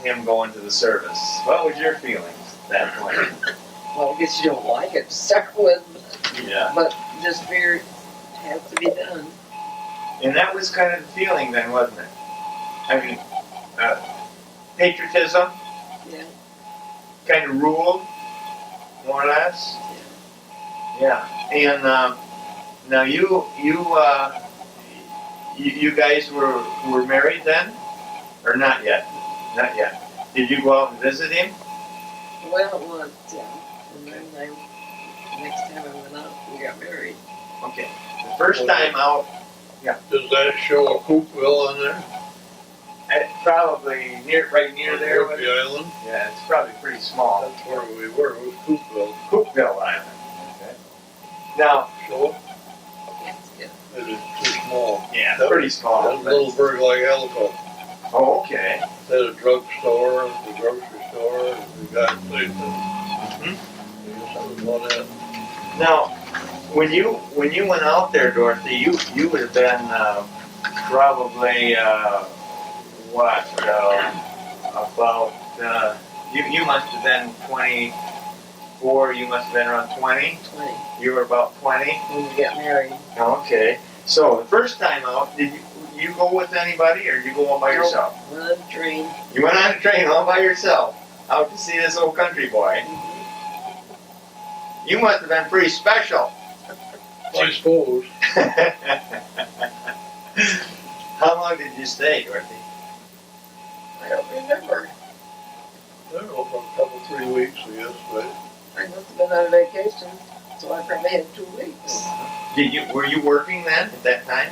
him going to the service? What was your feelings at that point? Well, I guess you don't like it to start with, Yeah, but just figure it has to be done. and that was kind of the feeling then, wasn't it? I mean, patriotism Yeah. kind of ruled, more or less. Yeah, and now you guys were married then, or not yet? Not yet. Did you go out and visit him? Well, once, yeah. And then next time I went out, we got married. Okay. The first time out, Does that show a Coopville on there? probably right near there. Whidbey Island? Yeah, it's probably pretty small. That's where we were, it was Coopville. Cookville Island. Okay. Now, Show it? Yeah. It is too small. yeah, That pretty was small. a little burg like Elko. Oh, okay. They had a drugstore, the grocery store, the guy played Mhm. that was about it. Now, when you went out there, Dorothy, you would have been probably what about you must have been 24. You must have been around 20. 20 You were about 20. when we got married. Okay. So the first time out, did you go with anybody, or did you go all by yourself? Went on the train. You went on a train all by yourself out to see this old country boy. You must have been pretty special. I suppose. How long did you stay, Dorothy? I don't remember. I don't know, for a couple, 3 weeks, I guess, right? I must have been on vacation, so I probably had 2 weeks. Were you working then at that time?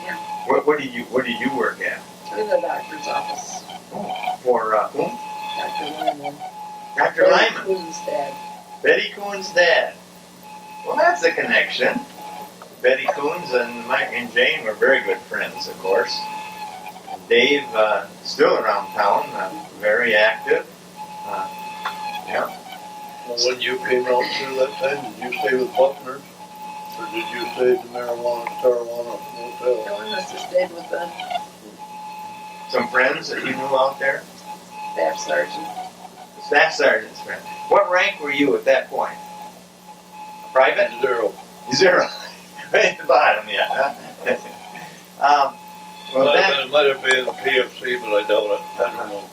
Yeah. What did you work at? In the doctor's office. For whom? Dr. Lyman. Dr. Lyman. Coon's dad. Betty Coon's dad. Well, that's a connection. Betty Coons and Mike and Jane were very good friends, of course. Dave, still around town, very active. Yeah. Well, when you came out through that time, did you stay with Buckner's? Or did you stay at the Marijuana Motel? No, I must have stayed with the Some friends that you knew out there? staff sergeant. Staff sergeant's friend. What rank were you at that point? Private? 0. 0. Right at the bottom, yeah. Huh? Well, that, It might have been PFC, but I doubt it. I don't know.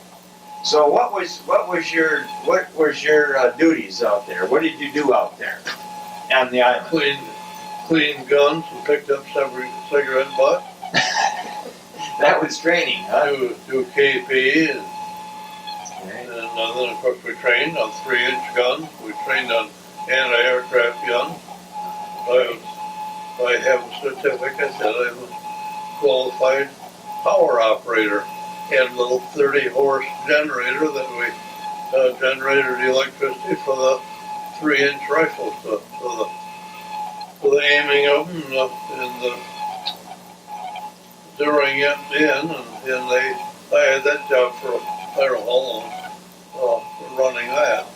so what was your duties out there? What did you do out there on the island? Cleaned guns and picked up cigarette butts. That was training, huh? Do KP and then of course we trained on 3-inch guns. We trained on anti-aircraft guns. I have a certificate that I'm a qualified power operator. Had a little 30-horse generator that we generated the electricity for the 3-inch rifles, for the aiming of them and the zeroing it in, and I had that job for I don't know how long, running that.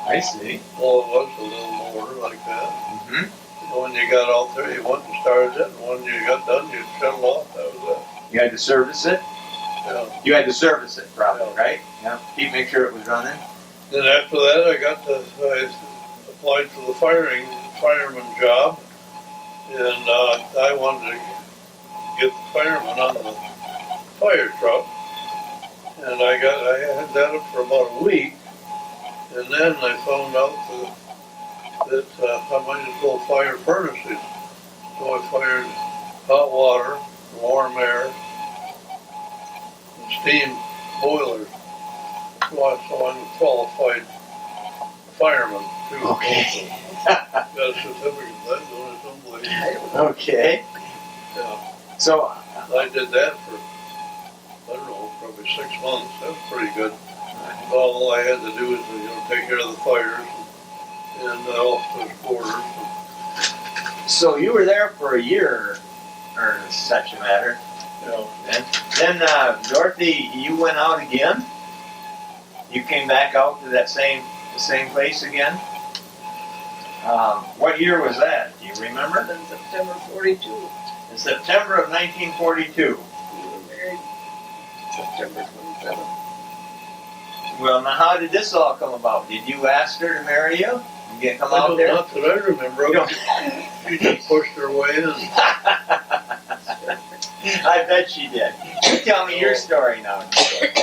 I see. Well, it was a little motor like that. Mm-hmm. When you got out there, you went and started it, and when you got done, you shut it off. That was You had to service it? it. Yeah. You had to service it, probably, Yeah. right? Yeah. Make sure it was running? Then after that, I applied for the fireman job, and I wanted to get the fireman on the fire truck, and I had that up for about a week, and then I found out that I might as well fire furnaces, so I fired hot water, warm air, and steam boilers. So I'm a qualified fireman too. Okay. Got a certificate of that, doing it someplace. I don't know. Okay. Yeah. So, I did that for, I don't know, probably 6 months. That was pretty good. All I had to do was, take care of the fires and officers' quarters. so you were there for a year, or such a matter. Then Dorothy, you went out again? You came back out to the same place again? What year was that? Do you remember? In September 42. In September of 1942. We were married September 27th. Well, now how did this all come about? Did you ask her to marry you? You come I out don't- there? Not that I remember. You don't- She just pushed her way in. I bet she did. You tell me your story now.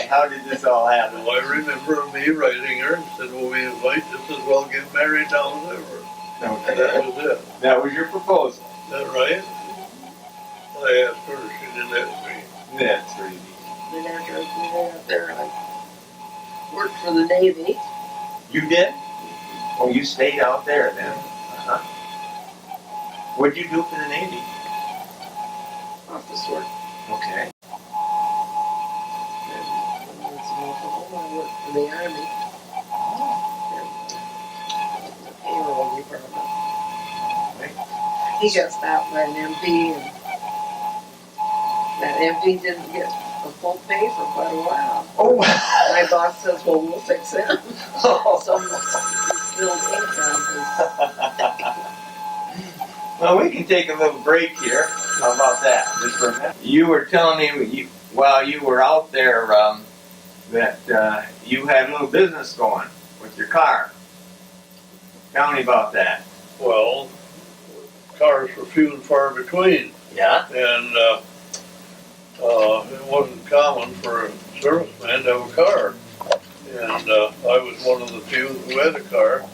How did this all happen? Well, I remember me writing her and said, well, we might just as well get married down there. And Okay. that was it. That was your proposal. Is that right? I asked her, she didn't ask me. That's pretty Then after I moved out there, I worked for the Navy. You did? Oh, you stayed out there then? Uh-huh. What'd you do for the Navy? Office work. Okay. And when I was in Oklahoma, I worked for the Army. In the payroll department. He got stopped by an MP, and that MP didn't get a full pay for quite a while. Oh, My boss says, well, we'll fix him. wow. So he spilled ink on his. Well, we can take a little break here. How about that? Just for a minute. You were telling me while you were out there that you had a little business going with your car. Tell me about that. Well, cars were few and far between. Yeah? And it wasn't common for a serviceman to have a car. And I was one of the few who had a car.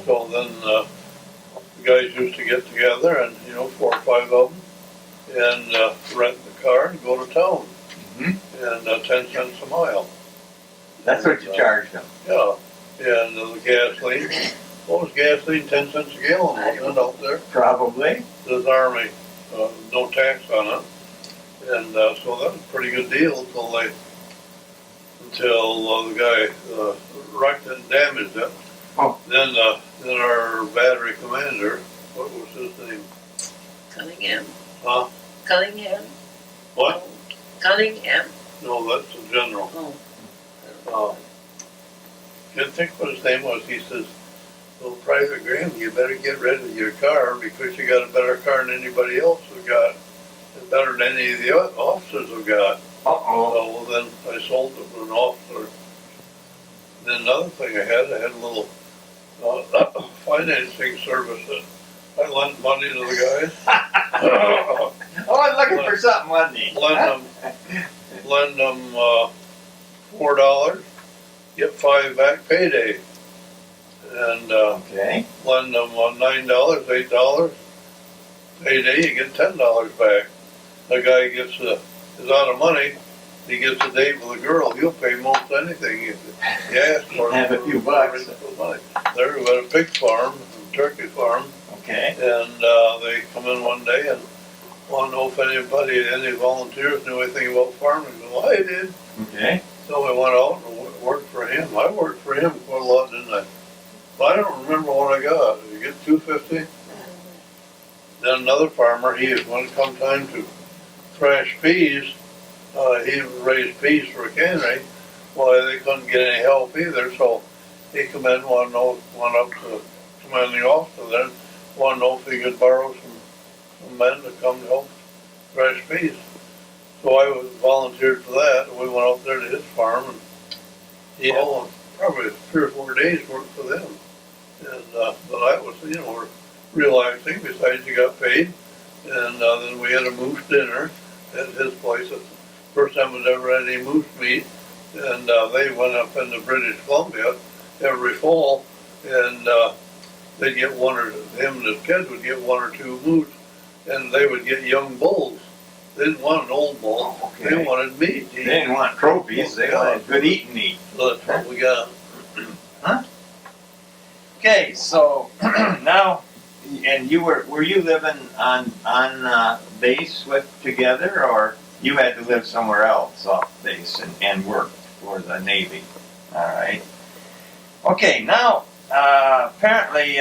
So then the guys used to get together and, 4 or 5 of them, and rent the car and go to town. Mhm. And 10 cents a mile. That's what you charged them. Yeah, and the gasoline, what was gasoline, 10 cents a gallon, wasn't it out there? Probably. This Army, no tax on it. And, so that was a pretty good deal until the guy, wrecked it and damaged it. Oh. Then our battery commander, what was his name? Cunningham. Huh? Cunningham. What? Cunningham. No, that's the general. Oh. Can't think what his name was. He says, well, Private Graham, you better get rid of your car because you got a better car than anybody else has got. And better than any of the officers have got. Uh-oh. Well, then I sold it to an officer. Then another thing I had a little financing service that I lent money to the guys. Oh, I'm looking for something, wasn't he? lend them $4, get $5 back payday. And Okay. lend them $9, $8, payday, you get $10 back. The guy is out of money, he gets a date with a girl, he'll pay most anything you ask for. Have a few bucks. There, we had a pig farm, a turkey farm, Okay. and they come in one day and want to know if any volunteers knew anything about farming. Well, I did. Okay. So we went out and worked for him. I worked for him quite a lot, didn't I? But I don't remember what I got. Did you get $250? Then another farmer, when it come time to thrash peas, he raised peas for a cannery. Well, they couldn't get any help either, so he come in, went up to commanding officer there, wanted to know if he could borrow some men to come to help thrash peas. So I was volunteered for that, and we went out there to his farm, and probably 3 or 4 days worked for them. And but that was, relaxing. Besides, you got paid, and then we had a moose dinner at his place. It's the first time I'd ever had any moose meat, and they went up into British Columbia every fall, and they'd get him and his kids would get 1 or 2 moose, and they would get young bulls. They didn't want an old bull. Okay. They wanted meat. They didn't want trophies, they wanted good eating meat. So that's what we got. Okay, so now, and were you living on base together, or you had to live somewhere else off base and work for the Navy? All right. Okay, now apparently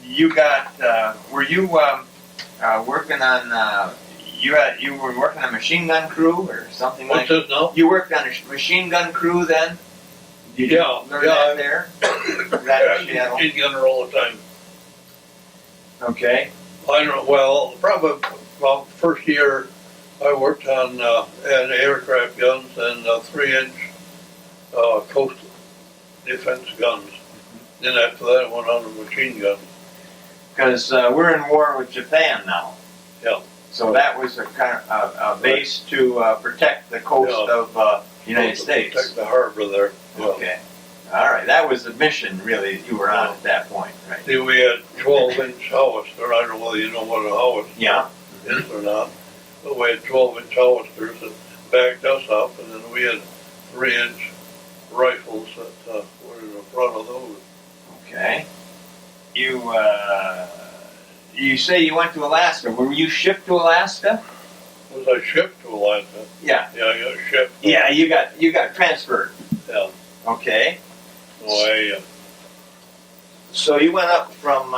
you got were you working on you were working on a machine gun crew or something like What's this now? You worked on a machine gun crew then? Did you Yeah, learn yeah, that there? That in Seattle? He's getting her all the time. Okay. I don't know, well, probably about first year I worked on had aircraft guns and 3-inch coastal defense guns. Then after that I went on to machine guns. Because we're in war with Japan now. Yeah. So that was a kind of a base to protect the coast of United States. Protect the harbor there. Yeah. Okay. All right. That was the mission, really, you were on at that point, right? See, we had 12-inch howitzer. I don't know whether you know what a howitzer Yeah. is or not. But we had 12-inch howitzers that backed us up, and then we had 3-inch rifles that were in the front of those. Okay. You say you went to Alaska. Were you shipped to Alaska? Was I shipped to Alaska? Yeah. Yeah, I got shipped. Yeah. You got transferred. Yeah. Okay. So I, So you went up from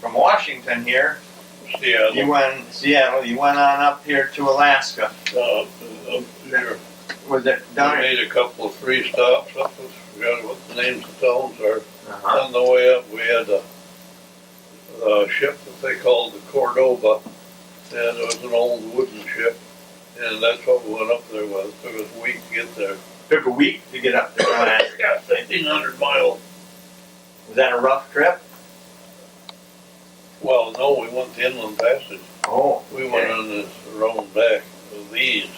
Washington here. Seattle. You went Seattle. You went on up here to Alaska. There. Was it We down? made a couple of 3 stops. I forgot what the names of towns are. Uh-huh. On the way up, we had a ship that they called the Cordoba, and it was an old wooden ship, and that's what we went up there with. It took us a week to get there. Took a week to get up to Alaska. Yeah, 1,500 miles. Was that a rough trip? Well, no, we went the inland passage. Oh. We went on this road back with these.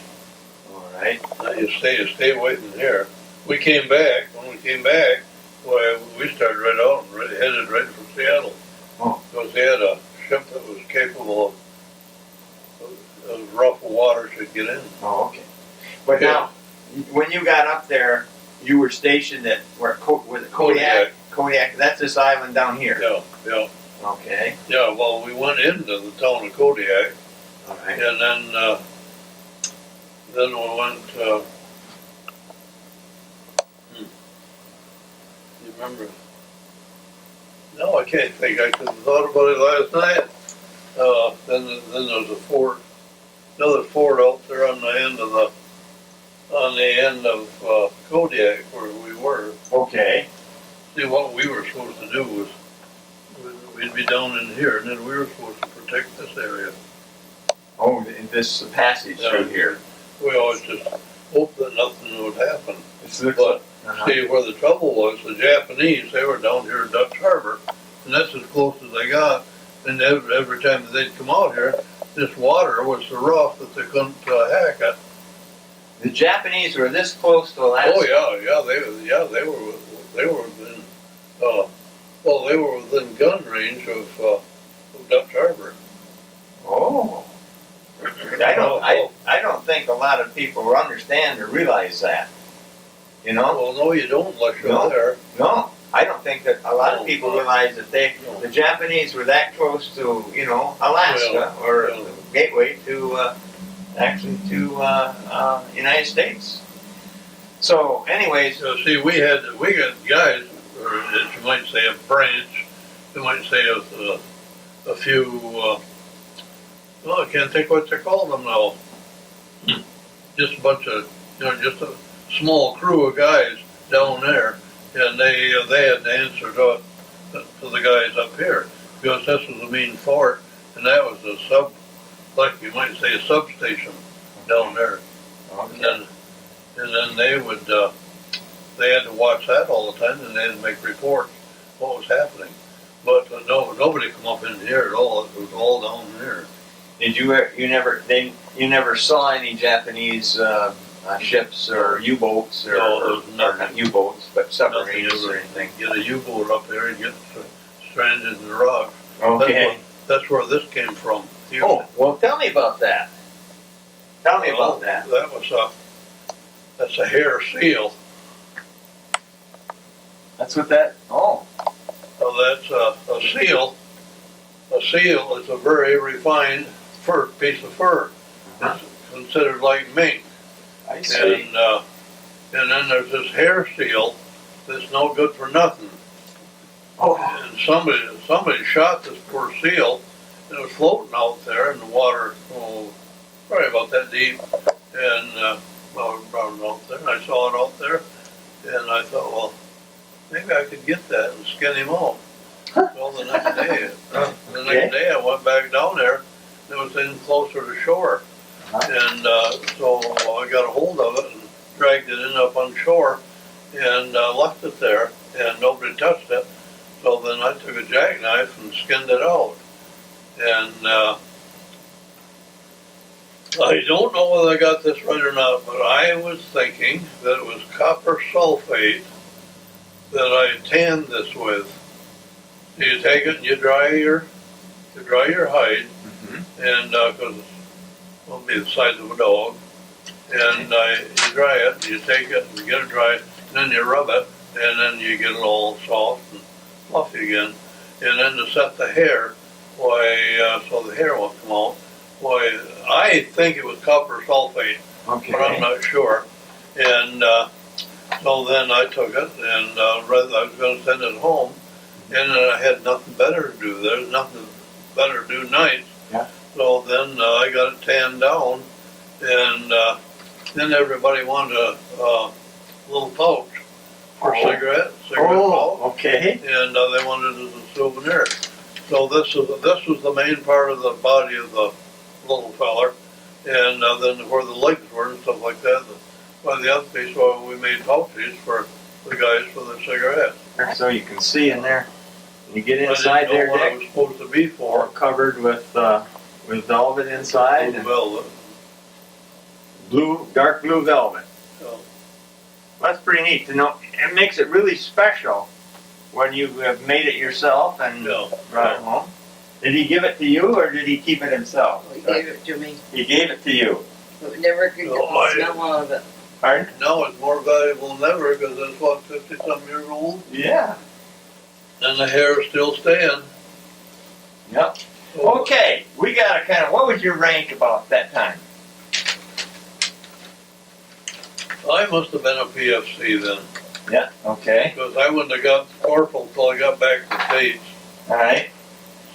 All right. Now you stay away from here. We came back. When we came back, well, we started right out and headed right for Seattle. Oh. Because they had a ship that was capable of rough water should get in. Oh, okay. But Yeah. now, when you got up there, you were stationed at where the Kodiak? Kodiak, that's this island down here. Yeah, yeah, Okay. yeah. Well, we went into the town of Kodiak, All right. and then we went. You remember? No, I can't think. I could have thought about it last night. Then there's a fort, another fort out there on the end of Kodiak where we were. Okay. See, what we were supposed to do was we'd be down in here, and then we were supposed to protect this area. Oh, this passage Yeah. through here. We always just hoped that nothing would happen. This looks But uh-huh. see, where the trouble was, the Japanese, they were down here in Dutch Harbor, and that's as close as they got. And every time that they'd come out here, this water was so rough that they couldn't hack it. The Japanese were this close to Alaska. Oh they were within they were within gun range of Dutch Harbor. Oh. I don't think a lot of people understand or realize that. You know? Well, no, you don't unless you're No. there. No. I don't think that a lot of No. people realize that No. the Japanese were that close to, Alaska or Yeah. the gateway to, United States. So, anyways, So see, we got guys, or as you might say, a branch. You might say a few. Well, I can't think what they call them now. Just a bunch of, just a small crew of guys down there, and they had to answer to the guys up here because this was the main fort, and that was a like you might say, a substation down there. And then they would, they had to watch that all the time, and they had to make reports what was happening. But nobody come up in here at all. It was all down there. did you never saw any Japanese ships or U-boats or, No, there was or nothing. not U-boats, but submarines Nothing or ever. anything? Get a U-boat up there and get stranded in the rocks. Okay. That's where this came from. Oh, well, tell me about that. Tell me about that. That's a hair seal. That's what that. Oh. So that's a seal. A seal is a very refined piece of fur. Uh-huh. It's considered like mink. I see. And then there's this hair seal that's no good for nothing. Oh. And somebody shot this poor seal, and it was floating out there in the water, probably about that deep, and around out there. And I saw it out there, and I thought, well, maybe I could get that and skin him out. Well, the next day I went back down there, and it was in closer to shore, and so I got a hold of it and dragged it in up on shore, and left it there, and nobody touched it. So then I took a jackknife and skinned it out. And I don't know whether I got this right or not, but I was thinking that it was copper sulfate that I tanned this with. So you take it and you dry your hide, Mm-hmm. and because it'll be the size of a dog, and you dry it, and you take it and you get it dry, and then you rub it, and then you get it all soft and fluffy again, and then to set the hair, so the hair won't come out. I think it was copper sulfate, Okay. but I'm not sure. And so then I took it, and I was going to send it home, and I had nothing better to do. There's nothing better to do nights. Yeah. So then I got it tanned down, and then everybody wanted a little pouch for cigarette pouch. Oh, okay. And they wanted it as a souvenir. So this was the main part of the body of the little feller, and then where the legs were and stuff like that. By the other piece, we made pouches for the guys for their cigarettes. So you can see in there. You get I inside didn't know there, what it Dick. was supposed to be Or for. covered with velvet inside and Velvet. dark blue velvet. So, That's pretty neat to know. It makes it really special when you have made it yourself and yeah. brought it home. Did he give it to you or did he keep it himself? He gave it to me, He gave it to you. but we never could get Oh, the smell out of it. Pardon? Now it's more valuable than ever because it's what, 50-some years old, Yeah. and the hair is still staying. Yep. So Okay, we got to kind of. What was your rank about that time? I must have been a PFC then, Yeah. Okay. because I wouldn't have got the corporal until I got back to the States. All right.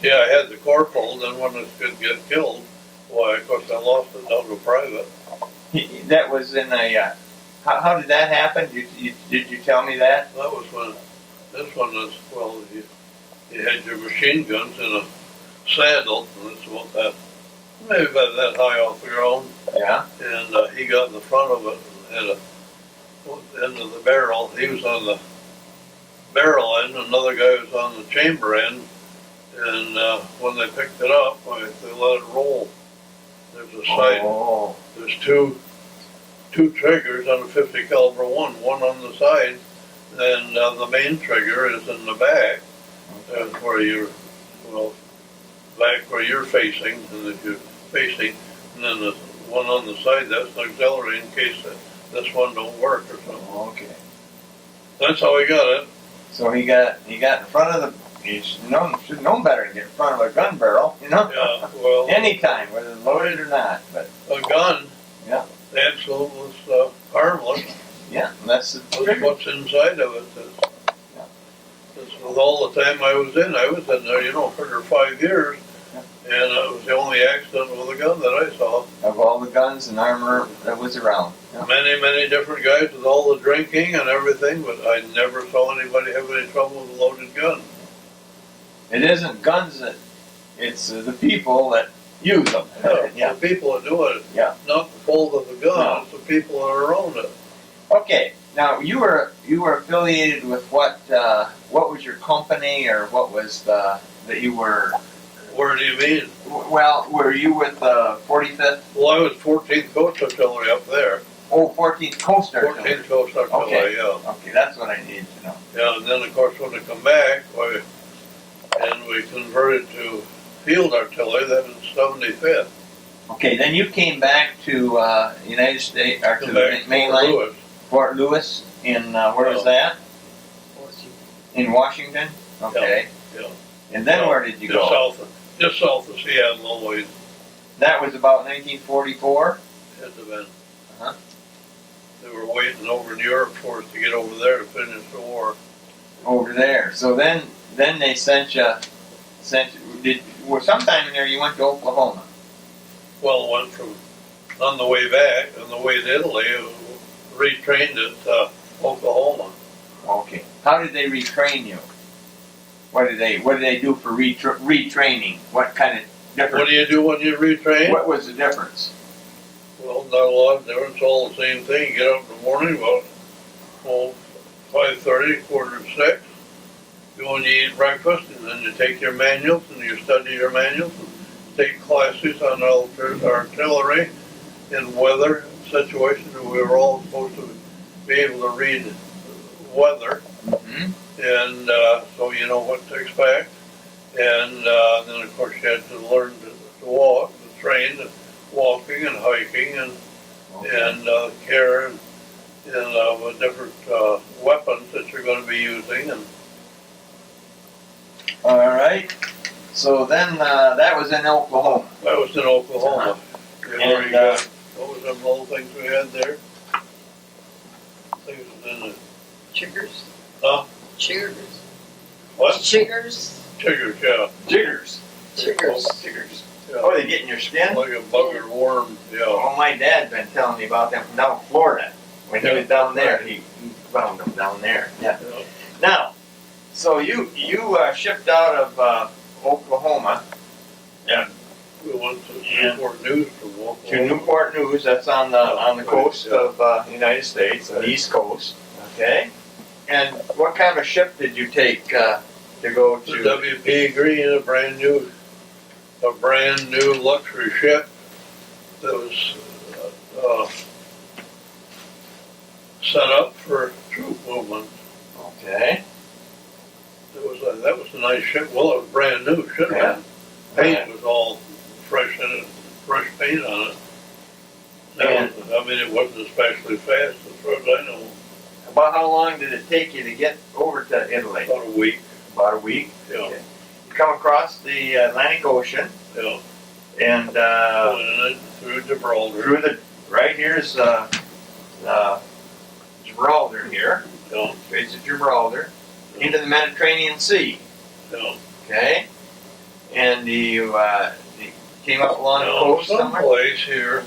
Yeah, I had the corporal, then when it could get killed, why, of course, I lost it down to private. That was in a. How did that happen? Did you tell me that? That was when, this one was, well, you had your machine guns in a saddle, and it's about that, maybe about that high off the ground, Yeah. and he got in the front of it and had a end of the barrel. He was on the barrel end, another guy was on the chamber end, and when they picked it up, they let it roll. There's a sight. Oh. There's two triggers on a 50 caliber one on the side, and the main trigger is in the back. That's where you're, well, back where you're facing, and if you're facing, and then the one on the side, that's an auxiliary in case this one don't work or something. Okay. That's how he got it. So he got in front of the. He should have known better to get in front of a gun barrel, you know. Yeah, well, Anytime, whether loaded or not, but a gun, Yeah. absolute was harmless. yeah, that's the That's trigger. what's inside of it. Yeah. That's with all the time I was in there, you know, for 5 years, Yeah. and it was the only accident with a gun that I saw. Of all the guns and armor that was around. Yeah. Many different guys with all the drinking and everything, but I never saw anybody have any trouble with a loaded gun. It isn't guns that. It's the people that use them. Yeah. The people that do it. Yeah. Not the fault of the gun, No. it's the people that are around it. Okay. Now you were affiliated with what was your company or what was that you were? Where do you mean? Well, were you with 45th? Well, I was 14th Coast Artillery up there. Oh, 14th Coast Artillery. 14th Coast Artillery, Okay. yeah. Okay, that's what I needed to know. Yeah, and then of course when they come back, we converted to field artillery, that is 75th. Okay, then you came back to United States, or to Come the back to main Fort line, Lewis. Fort Lewis, in where was Yeah. that? In Washington. Okay. Yeah. And then where did you Just go? just south of Seattle, always That was about 1944. had to been. Uh-huh. They were waiting over in Europe for us to get over there to finish the war. Over there. So then they sent you. Sometime in there you went to Oklahoma. Well, went from on the way back, on the way to Italy, retrained at Oklahoma. Okay. How did they retrain you? What did they do for retraining? What kind of What difference? do you do when you retrain? What was the difference? Well, not a lot of difference. All the same thing. You get up in the morning about 5:30, 5:45. Go and you eat breakfast, and then you take your manuals and you study your manuals. And take classes on artillery and weather situations. We were all supposed to be able to read weather, Mm-hmm. and so you know what to expect. And then of course you had to learn to walk, to train, walking and hiking and care and with different weapons that you're going to be using. And All right. So then that was in Oklahoma. that was in Oklahoma. You know, And, you got, what was them little things we had there? Things in the Chiggers. Huh? Chiggers. what? Chiggers. Chiggers, yeah. Jiggers. Chiggers. Jiggers. Yeah. Oh, they get in your skin? Like a bugger worm, yeah. Oh, my dad's been telling me about them from down in Florida. When he was down there, he found them down there. Yeah. Yeah. Now, so you shipped out of Oklahoma We went to Yeah. Newport News from Oklahoma. to Newport News. That's on the coast of the United States, the East Coast. Okay. And what kind of a ship did you take to go The to? WP Green, a brand new luxury ship that was set up for troop movement. Okay. That was a nice ship. Well, it was brand new. Should have been. Paint was all fresh in it, fresh paint on it. That I mean, it wasn't especially fast as far as I know. About how long did it take you to get over to Italy? About a week, About a week. yeah, Okay. You come across the Atlantic Ocean, yeah. and And then through Gibraltar, through the right here's Gibraltar here, yeah, Straits of Gibraltar, into the Mediterranean Sea. yeah. Okay, and you came up along the Now, coast somewhere. someplace here,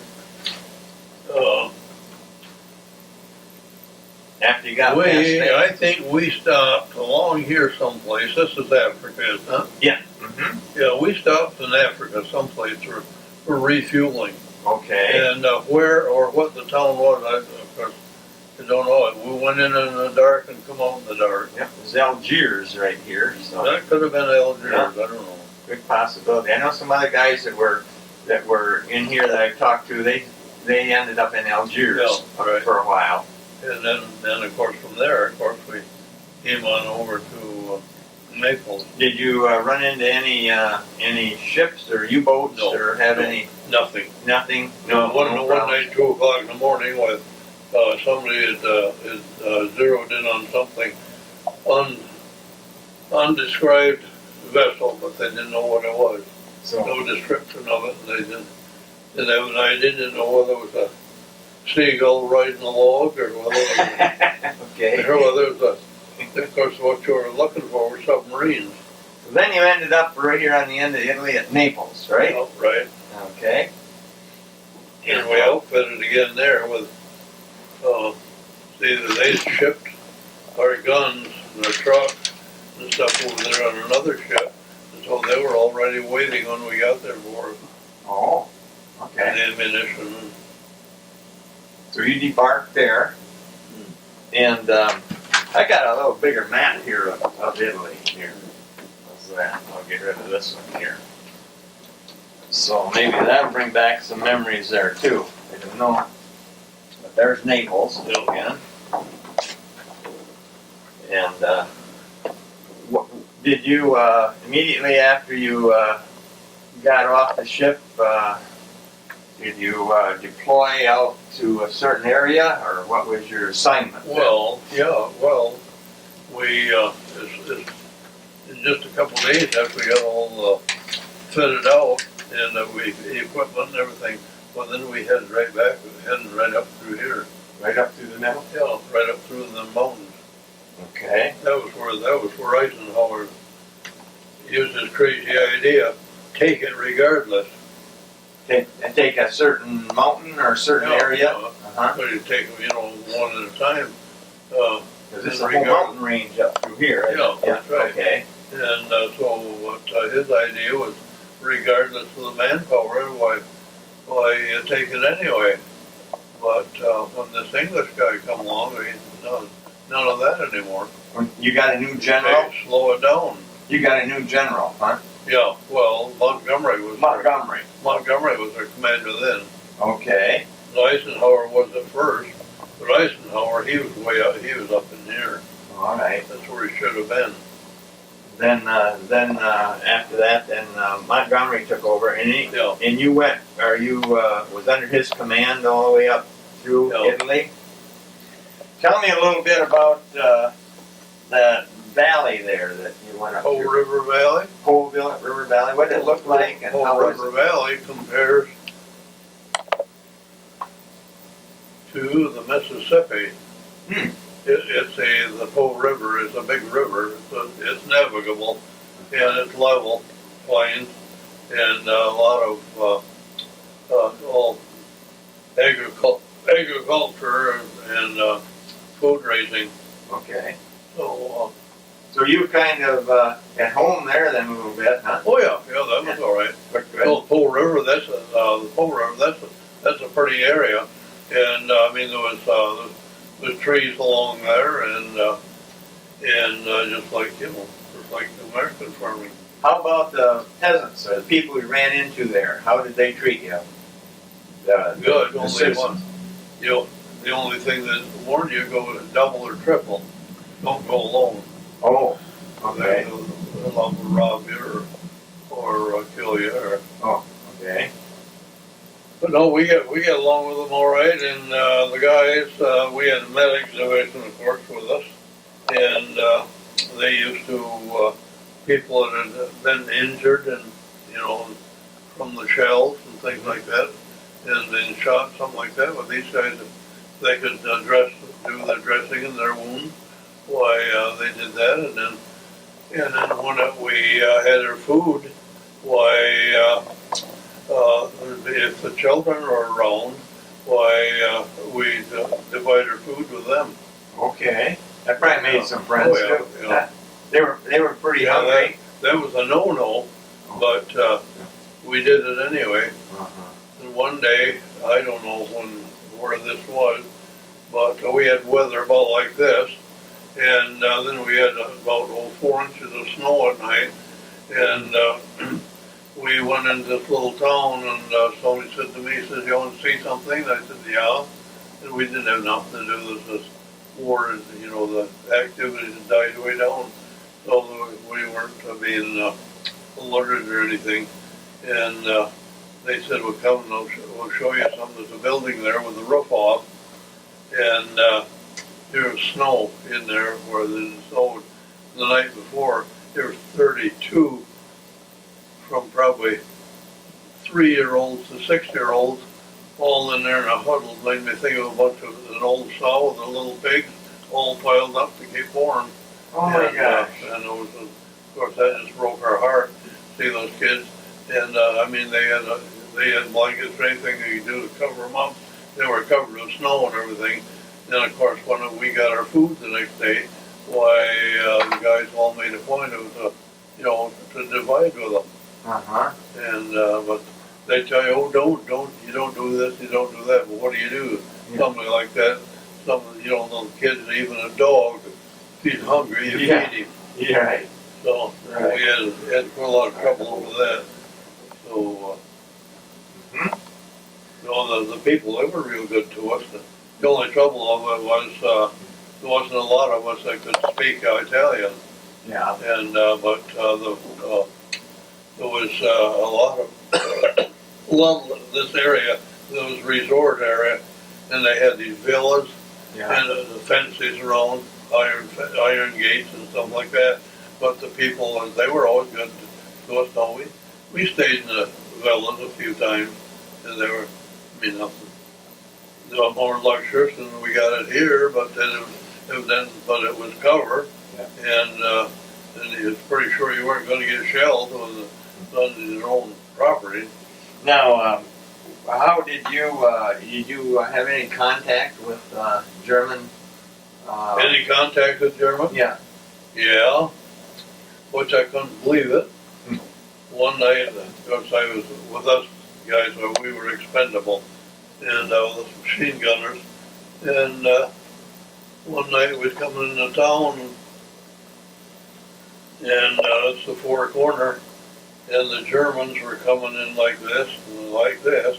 After you got past Spain. I think we stopped along here someplace. This is Africa, isn't it? Yeah. Mm-hmm. Yeah, we stopped in Africa someplace for refueling. Okay. And where or what the town was, of course, I don't know it. We went in the dark and come out in the dark. Yep. There's Algiers right here. So That could have been Algiers. Yeah. I don't know. good possibility. I know some other guys that were in here that I've talked to. They ended up in Algiers Yeah, right. for a while. And then of course from there, of course, we came on over to Naples. Did you run into any ships or U-boats No, or have no. any Nothing. nothing? One problem? night, 2 o'clock in the morning, with somebody had zeroed in on something undescribed vessel, but they didn't know what it was. So No description of it, and they didn't. And I didn't know whether it was a seagull riding a log or whether it okay. was of course, what you were looking for were submarines. So then you ended up right here on the end of Italy at Naples, right? Oh, right. Okay. And we outfitted again there with, either they shipped our guns and our trucks and stuff over there on another ship. And so they were already waiting when we got there for us. Oh. And Okay. ammunition. And, So you debarked there, and I got a little bigger map here of Italy here. What's that? I'll get rid of this one here. So maybe that'll bring back some memories there too. I don't know. But there's Naples again. And did you immediately after you got off the ship? Did you deploy out to a certain area, or what was your assignment? we, in just a couple of days after we got all fitted out and the equipment and everything, well, then we headed right back, heading right up through here. Right up through the middle? Yeah, right up through the mountains. Okay. That was where Eisenhower used his crazy idea, take it regardless. Take a certain mountain or a certain area? Uh-huh. But you take them, one at a time. Because this is a whole mountain range up through here, isn't it? Yeah, that's right. Okay. And so what his idea was, regardless of the manpower, why take it anyway? But when this English guy come along, none of that anymore. You got a new general? Hey, slow it down. You got a new general, huh? Yeah, well, Montgomery was Montgomery. our commander then. Okay. Eisenhower was at first, but Eisenhower, he was way out, he was up in the air. All right. That's where he should have been. Then after that, Montgomery took over, and Yeah. and you went, or you was under his command all the way up through Yeah. Italy. Tell me a little bit about that valley there that you went up Po through. River Valley. Po River Valley. What did it look like, and Po how was River it? Valley compares to the Mississippi. Hmm. The Po River is a big river. It's navigable and it's level, plain, and a lot of all agriculture and food raising. Okay. So, So you were kind of at home there then a little bit, huh? oh yeah, that was all right. But good. So the Po River, the Po River, that's a pretty area, and I mean there was trees along there, and just like American farming. How about the peasants, or the people we ran into there? How did they treat you? Good, The only citizens. one. The only thing that warned you, go double or triple. Don't go alone. Oh, okay. They'll rob you or kill you. Okay. But no, we get along with them all right, and the guys, we had a medics division, of course, with us, and they used to people that had been injured and from the shells and things like that, and been shot, something like that. But these guys, they could do the dressing in their wound. Why they did that, and then when we had our food, why. If the children are around, why we divide our food with them. Okay. That probably made some friends Oh, yeah, too. yeah. They were pretty Yeah, hungry. That was a no-no, but we did it anyway. Uh-huh. And one day, I don't know where this was, but we had weather about like this, and then we had about 4 inches of snow at night, and we went into this little town, and somebody said to me, he says, "You want to see something?" And I said, "Yeah." And we didn't have nothing to do. This war, the activities had died way down, so we weren't being alerted or anything. And they said, "Well, come and we'll show you something." There's a building there with the roof off, and there was snow in there where the snow the night before. There was 32 from probably 3-year-olds to 6-year-olds all in there in a huddle. Made me think of a bunch of an old sow with the little pigs all piled up to keep warm. Oh my And, gosh. And it was, of course, that just broke our heart. See those kids, and I mean they had blankets or anything they could do to cover them up. They were covered with snow and everything. And then of course when we got our food the next day, why the guys all made a point of to divide with them. Uh-huh. And but they tell you, "Oh, you don't do this, you don't do that." But what do? Yeah. Something like that. Some little kids, even a dog, if he's hungry, you Yeah. feed him. Yeah, right. So Right. we had quite a lot of trouble over that. So the people, they were real good to us. The only trouble of it was there wasn't a lot of us that could speak Italian, Yeah. and but there was a lot of this area. There was a resort area, and they had these villas Yeah. and the fences around, iron gates and stuff like that. But the people, they were always good to us. No, we stayed in the villas a few times, and they were, nothing. They were more luxurious than we got it here, but then it was covered, and he was pretty sure you weren't going to get shelled on your own property. Now, how did you have any contact with German? Any contact with German? Yeah. Yeah, which I couldn't believe it. One night, of course, I was with us guys where we were expendable, and with the machine gunners. And one night we was coming into town, and it's the four corner, and the Germans were coming in like this and like this.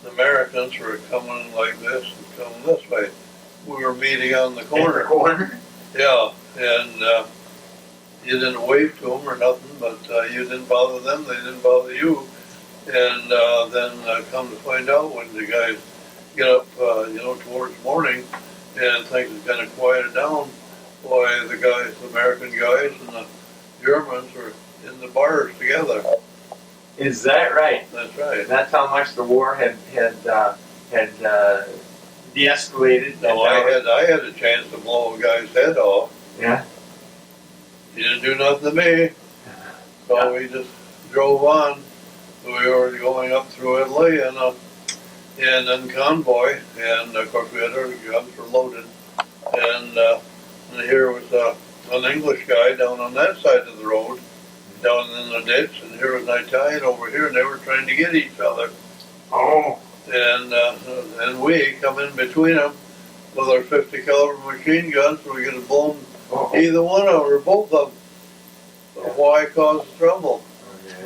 The Americans were coming in like this and coming this way. We were meeting on the corner. Corner. Yeah, and you didn't wave to them or nothing, but you didn't bother them, they didn't bother you. And then come to find out when the guys get up, towards morning, and things had kind of quieted down, why the guys, the American guys and the Germans were in the bars together. Is that right? That's right. That's how much the war had de-escalated. No, I had a chance to blow a guy's head off. Yeah. He didn't do nothing to me. So we just drove on. We were going up through Italy and then convoy, and of course we had our guns were loaded. And here was an English guy down on that side of the road, down in the ditch, and here was an Italian over here, and they were trying to get each other. Oh. And we come in between them with our 50 caliber machine guns, so we could have blown either one of them or both of them. So why cause trouble?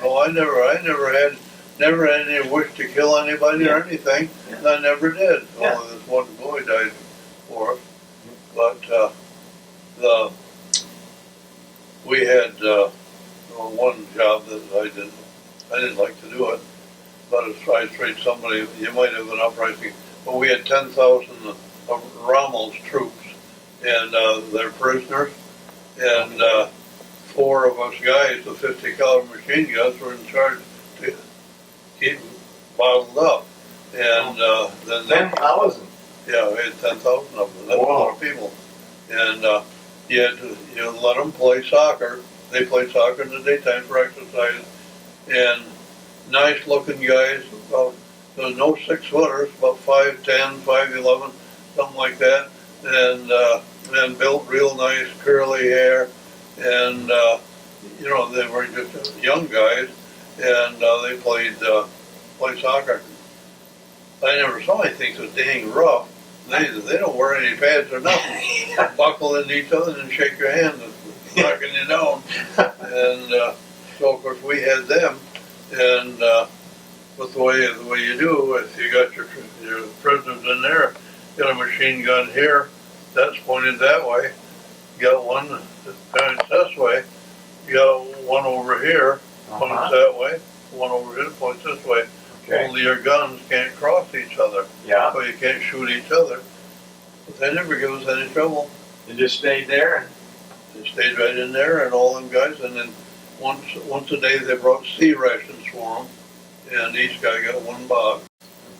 No, I never had any wish to kill anybody or anything, and I never did. Yeah. Only this one boy died for us. But we had one job that I didn't like to do it, but I price rate, somebody, you might have an uprising, but we had 10,000 of Rommel's troops, and they're prisoners, and 4 of us guys, the 50 caliber machine guns, were in charge to keep them bottled up, and then they, 10,000. yeah, we had 10,000 of them. That's a lot of people. And you let them play soccer. They play soccer in the daytime for exercise. And nice looking guys. About, there was no 6-footers, about 5'10", 5'11", something like that. And built real nice curly hair. And you know, they were just young guys. And they played soccer. I never saw anything so dang rough. They don't wear any pads or nothing. Buckle into each other and shake your hand and knocking you down. And so of course we had them, and with the way you do, if you got your prisoners in there, you got a machine gun here, that's pointed that way. You got one that points this way. You got one over here, points that way. One over here points this way. Okay. Only your guns can't cross each other. Yeah. So you can't shoot each other. But they never give us any trouble. You just stayed there. They stayed right in there, and all them guys. And then once a day they brought sea rations for them, and each guy got 1 box.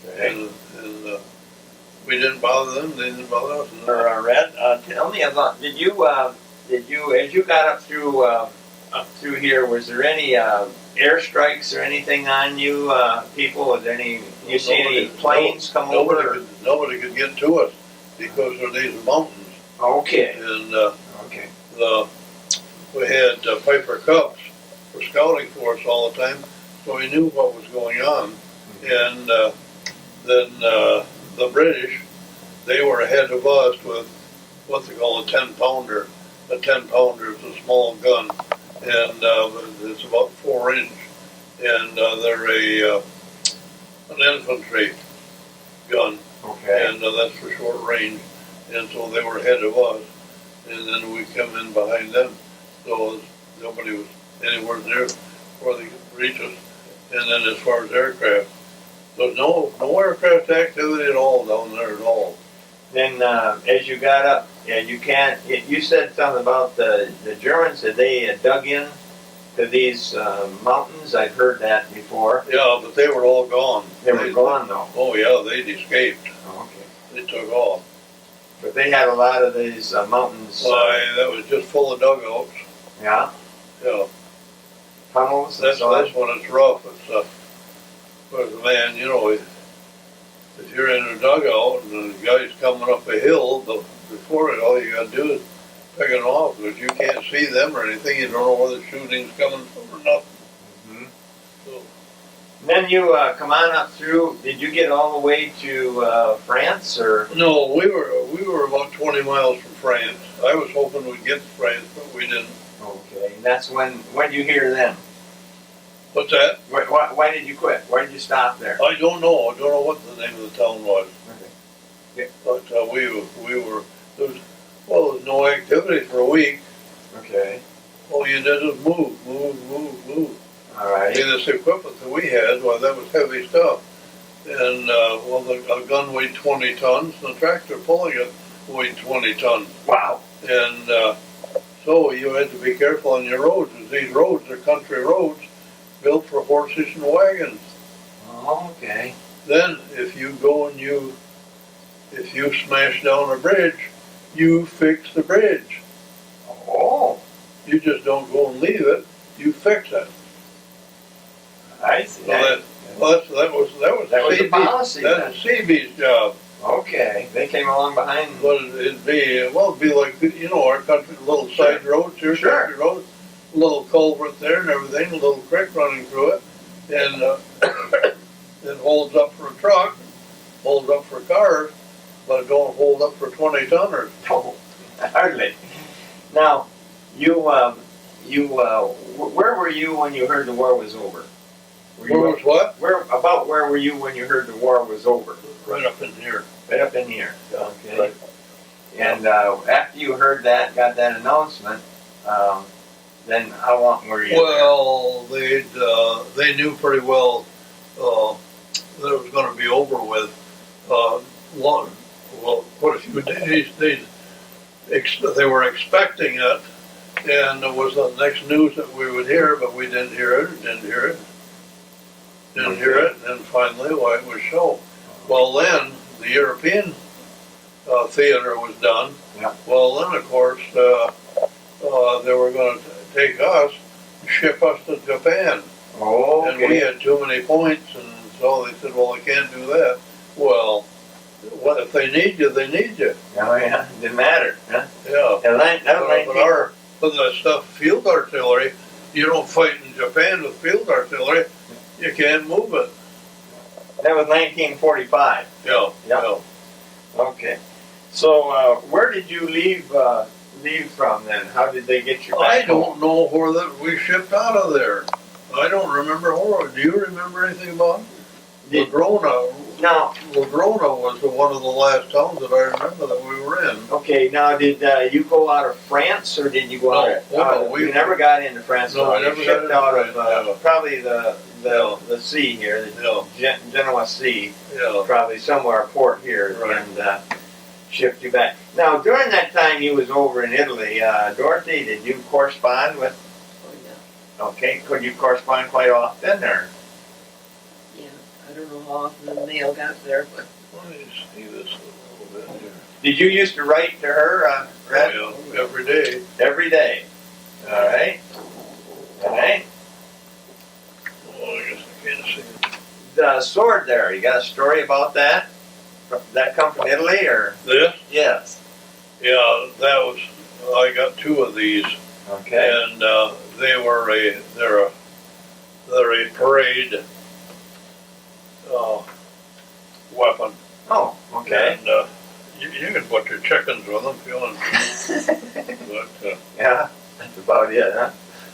Okay. And we didn't bother them. They didn't bother us. Red, tell me about. Did you as you got up through here? Was there any airstrikes or anything on you people? Was there any? You see any planes come over? Nobody could get to us because of these mountains. Okay. And Okay. we had Piper Cubs for scouting for us all the time, so we knew what was going on. And then the British, they were ahead of us with what they call a 10-pounder. A 10-pounder is a small gun, and it's about 4 inch, and they're an infantry gun, Okay. and that's for short range. And so they were ahead of us, and then we come in behind them. So nobody was anywhere near where they could reach us. And then as far as aircraft, there's no aircraft activity at all down there at all. Then as you got up, yeah, you can't. You said something about the Germans. Had they dug in to these mountains? I've heard that before. Yeah, but they were all gone. They were gone though. Oh yeah, they'd escaped. Oh, okay. They took off. But they had a lot of these mountains. That was just full of dugouts. Yeah. Yeah, Tunnels. that's when it's rough. It's but man, you know, if you're in a dugout and the guy's coming up a hill, before it, all you got to do is pick it off because you can't see them or anything. You don't know where the shooting's coming from or nothing. Mm-hmm. So, Then you come on up through. Did you get all the way to France or? no, we were about 20 miles from France. I was hoping we'd get to France, but we didn't. Okay. And that's when did you hear them? What's that? Why did you quit? Why did you stop there? I don't know. I don't know what the name of the town was. Okay. Yeah. But we were there was no activity for a week. Okay. All you did was move. All right. And this equipment that we had, well, that was heavy stuff. And a gun weighed 20 tons, and the tractor pulling it weighed 20 tons. Wow. And so you had to be careful on your roads. These roads are country roads built for horses and wagons. Oh, okay. Then if you go and if you smash down a bridge, you fix the bridge. Oh, You just don't go and leave it, you fix it. I see. So that was That was the CB policy That's CB's job. Okay. They came along behind. But it'd be like, you know, our country, little side roads here, Sure. country roads, little culvert there and everything, a little creek running through it, and it holds up for a truck, holds up for cars, but it don't hold up for 20 tonners. Oh, hardly. Now, where were you when you heard the war was over? Where was what? Where were you when you heard the war was over? Right up in here. Right up in here. Okay. Right. And after you heard that, got that announcement, then how long were you? Well, they knew pretty well that it was gonna be over with, long, well, quite a few days, they were expecting it, and it was the next news that we would hear, but we didn't hear it, and finally, why it was show. Well, then, the European, theater was done. Yeah. Well, then, of course, they were gonna take us, ship us to Japan. Oh, And we had too many points, and so they said, well, they can't do that. Well, what if they need you, they need you. Oh, yeah, didn't matter, huh? Yeah. And that was But the stuff, field artillery, you don't fight in Japan with field artillery, you can't move it. that was 1945. Yeah, Yeah. yeah. Okay. So, where did you leave from then? How did they get you I back? don't know where we shipped out of there. I don't remember where. Do you remember anything about it? Did- Ladrona. Now, Ladrona was one of the last towns that I remember that we were in. okay, now did you go out of France or did you go out of, No, we never got into France. No, no, we you never got shipped into out France, of yeah. probably the Yeah. sea here, the Yeah, Genoa Sea, yeah. probably somewhere a port here, Right. and shipped you back. Now, during that time you was over in Italy, Dorothy, did you correspond with? Oh, yeah. Okay, could you correspond quite often, or? Yeah. I don't know how often the mail got there, but Let me see this a little bit here. Did you used to write to her, Red? Oh, yeah, every day. Every day. All right. All right. Oh, I guess I can't see it. The sword there, you got a story about that? That come from Italy, or? This? Yes. Yeah, that was, I got two of these, Okay. and they're a parade weapon. Oh, okay. And you can put your chickens with them if you want, but Yeah, that's about it, huh?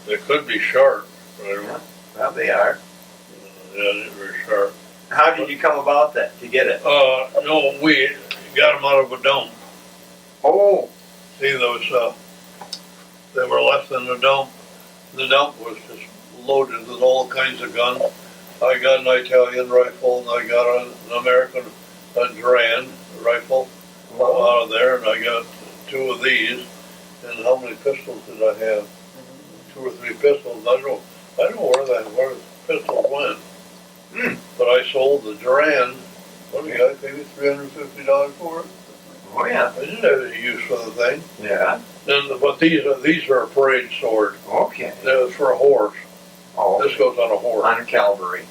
they could be sharp. Right? Yeah. Well, they are. Yeah, they're very sharp. How did you come about that, to get it? No, we got them out of a dump. Oh, See those, they were left in the dump. The dump was just loaded with all kinds of guns. I got an Italian rifle, and I got an American Duran rifle out of there, and I got two of these. And how many pistols did I have? 2 or 3 pistols. I don't know where the pistols went. But I sold the Duran. What did I pay me $350 for it? oh yeah. I didn't have any use for the thing. Yeah. But these are a parade sword. Okay. That was for a horse. Oh, This goes on a horse. on a cavalry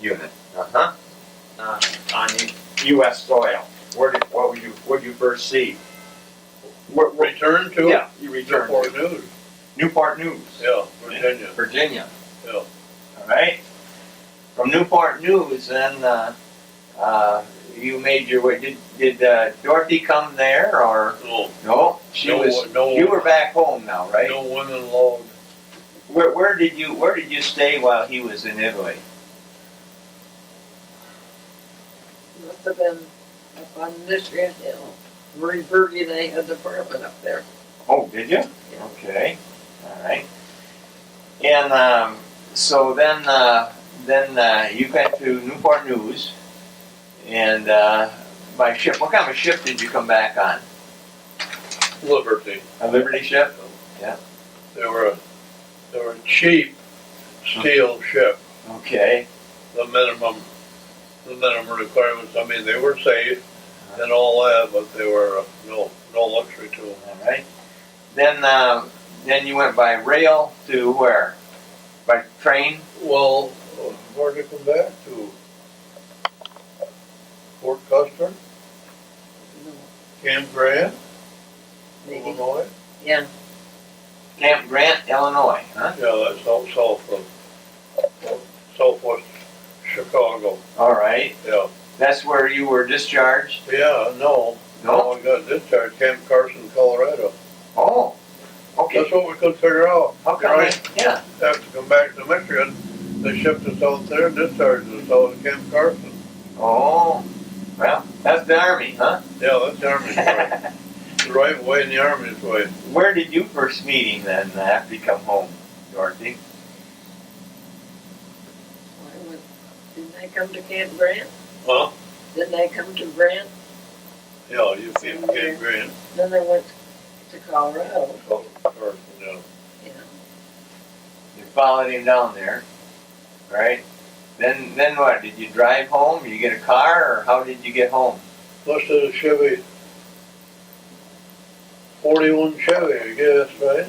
unit. Uh-huh. On U.S. soil. What would you first see? Where, Return to yeah, you returned Newport to News. Newport News. Yeah, Virginia. Virginia. Yeah. All right. From Newport News, then you made your way. Did Dorothy come there, or No, no? She was. no. You were back home now, right? No women logged. Where did you stay while he was in Italy? must have been up on Michigan Hill. Marie Berge and I had the apartment up there. Oh, did you? Yeah. Okay. All right. And so then you went to Newport News, and by ship. What kind of ship did you come back on? Liberty. A Liberty ship. They were a cheap steel ship. Okay. The minimum requirements. I mean, they were safe and all that, but they were no luxury to them. All right. Then you went by rail to where? By train? Well, where'd they come back to? Fort Custer, No, Camp Grant, maybe. Illinois. Yeah. Camp Grant, Illinois, huh? Yeah, that's out south of southwest Chicago. All right. Yeah. That's where you were discharged? Yeah, no. No? I got discharged, Camp Carson, Colorado. Oh. Okay. That's what we couldn't figure out. How come? Right. Yeah. Have to come back to Michigan. They shipped us out there and discharged us out at Camp Carson. Oh. Well, that's the Army, huh? Yeah, that's the Army's way. The right way in the Army's way. Where did you first meet him then, after you come home, Dorothy? I went, didn't they come to Camp Grant? Huh? Didn't they come to Grant? Yeah, you came to Cape Grant. Then they went to Colorado, Oh, or, yeah. you know. You followed him down there, right? Then what? Did you drive home? Did you get a car, or how did you get home? Must have a Chevy, 41 Chevy, I guess, right?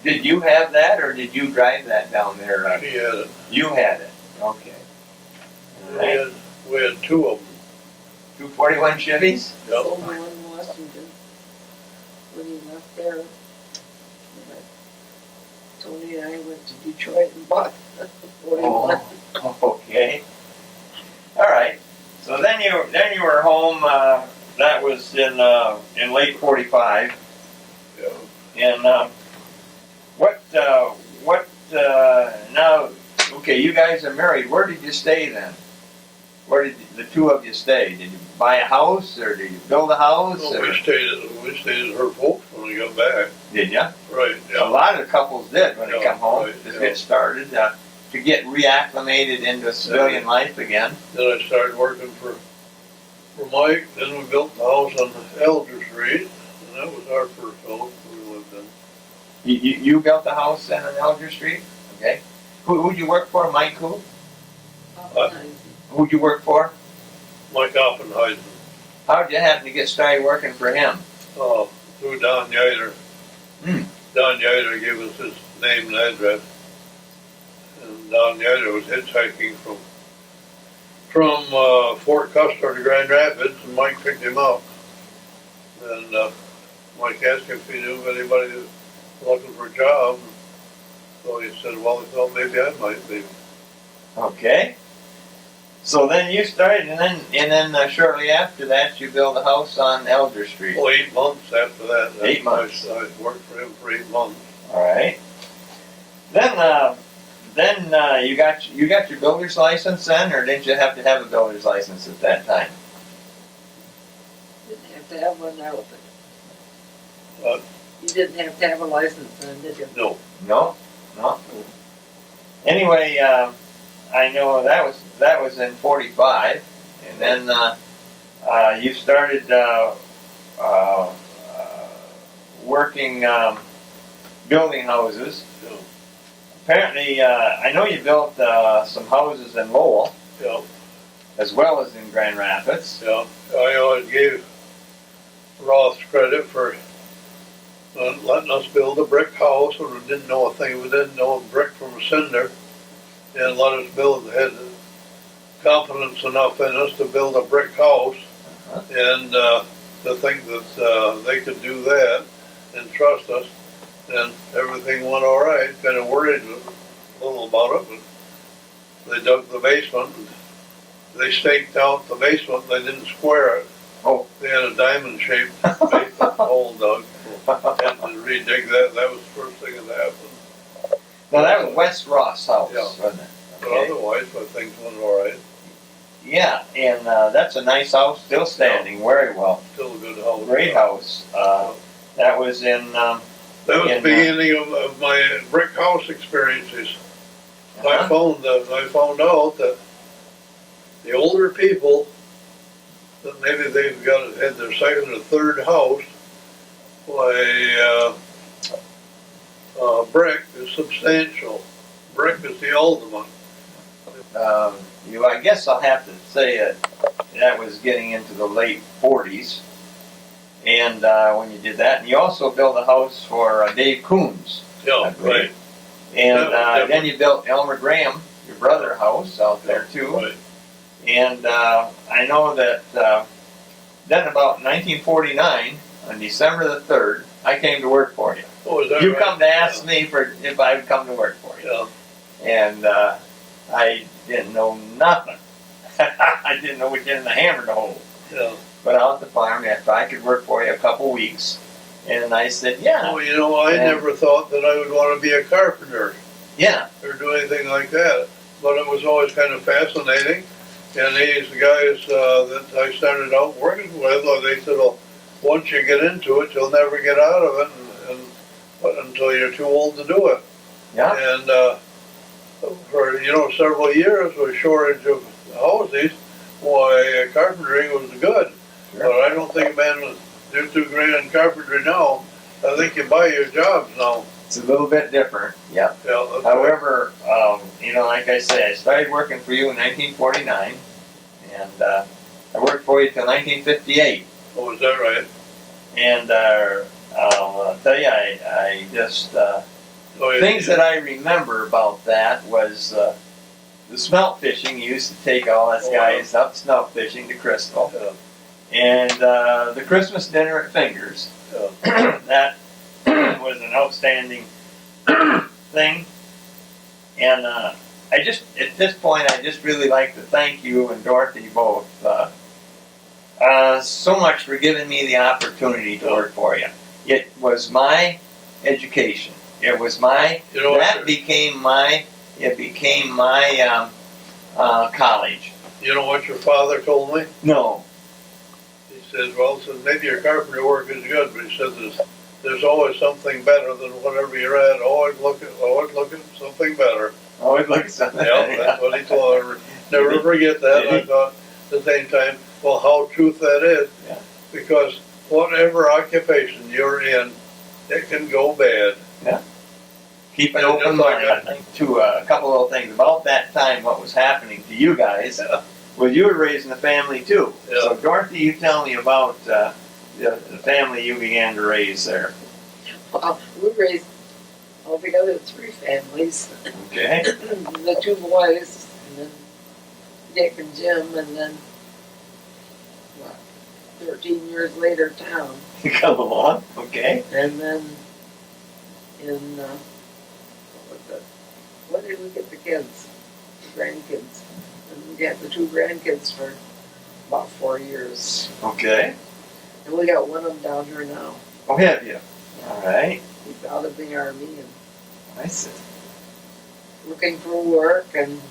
Did you have that, or did you drive that down there? She had it. You had it. Okay. All right. We had two of them. 241 Chevys? Yep. Sold one in Washington when he left there. But Tony and I went to Detroit and bought 41. Oh, okay. All right. So then you were home. That was in late '45. Yeah. And what now? Okay, you guys are married. Where did you stay then? Where did the two of you stay? Did you buy a house, or did you build a house? No, Or we stayed at her folks when we got back. did you? Right, A yeah. lot of couples did when they Yeah, come home right, to yeah. get started, to get reacclimated into civilian life again. Then I started working for Mike. Then we built the house on Elder Street, and that was our first house we lived in. You built the house then on Elger Street? Okay. Who'd you work for? Mike who? Who'd you work for? Mike Oppenheisen, How'd you happen to get started working for him? through Don Yeiter. Hmm. Don Yeiter gave us his name and address. And Don Yeiter was hitchhiking from Fort Custer to Grand Rapids, and Mike picked him up. And Mike asked him if he knew of anybody that was looking for a job. So he said, well, he thought maybe I might be. Okay. So then you started, and then shortly after that, you built a house on Elder Street. Well, 8 months after that. 8 months. I worked for him for 8 months. All right. Then you got your builder's license then, or didn't you have to have a builder's license at that time? Didn't have to have one now. What? You didn't have to have a license then, did you? No. No. Anyway, I know that was in '45, and then you started working building houses. Yeah. Apparently, I know you built some houses in Lowell Yeah. as well as in Grand Rapids. Yeah. I always gave Ross credit for letting us build a brick house when we didn't know a thing. We didn't know a brick from a cinder, and let us build. Had confidence enough in us to build a brick house, and to think that they could do that and trust us, and everything went all right. Kind of worried a little about it, but they dug the basement. And they staked out the basement. They didn't square it. Oh. They had a diamond-shaped basement hole dug. Had to redig that. That was the first thing that happened. Now that was West Ross House, Yeah. wasn't it? But Okay. otherwise, I think it went all right. Yeah, and that's a nice house, still standing very well. Still a good house. Great house. That was in. That was the beginning of my brick house experiences. I found out that the older people, that maybe they've had their second or third house, why brick is substantial. Brick is the ultimate. I guess I'll have to say that was getting into the late '40s, and when you did that, and you also built a house for Dave Coons, Yeah, I believe. right. And That was then you built Elmer Graham, your brother, house out there too. Right. And I know that then about 1949, on December the 3rd, I came to work for you. Oh, is that You right? come to ask me if I would come to work for you. Yeah. And I didn't know nothing. I didn't know we did in the hammer to hold. Yeah. But out at the farm, if I could work for you a couple weeks, and I said, yeah, Well, you know, I never thought that I would want to be a carpenter yeah. or do anything like that. But it was always kind of fascinating. And these guys that I started out working with, they said, well, once you get into it, you'll never get out of it until you're too old to do it. Yeah. And for, several years with shortage of houses, why carpentry was good. Sure. But I don't think a man would do too great in carpentry now. I think you buy your jobs now. It's a little bit different, yeah. Yeah, that's right. However, like I say, I started working for you in 1949, and I worked for you till 1958. Oh, is that right? And I'll tell you, I just Oh, yeah. things that I remember about that was the smelt fishing. You used to take all us Oh, guys up smelt fishing to Crystal, Yeah. and the Christmas dinner at Fingers. That was an outstanding thing, and I just at this point I just really like to thank you and Dorothy both so much for giving me the opportunity to work for you. It was my education. It was my What became my college. you know what your father told me? No, He says, well, maybe your carpentry work is good, but he said there's always something better than whatever you're at. Always look at something better. always look at something. Yeah, that's what he told me. Never forget that. Did he? I thought at the same time, well, how truth that is. Yeah. Because whatever occupation you're in, it can go bad. Keep an Yeah, open just like mind. I think to a couple of things about that time. What was happening to you guys? Well, you were raising a family too. Yeah. So Dorothy, you tell me about the family you began to raise there. Well, we raised altogether 3 families. Okay. The 2 boys, and then Dick and Jim, and then, what, 13 years later, Tom. Come along. Okay. And then in, what did we get the kids? The grandkids. And we got the 2 grandkids for about 4 years. Okay. And we got one of them down here now. Oh, have you? All right. He's out of the Army and I see. looking for work and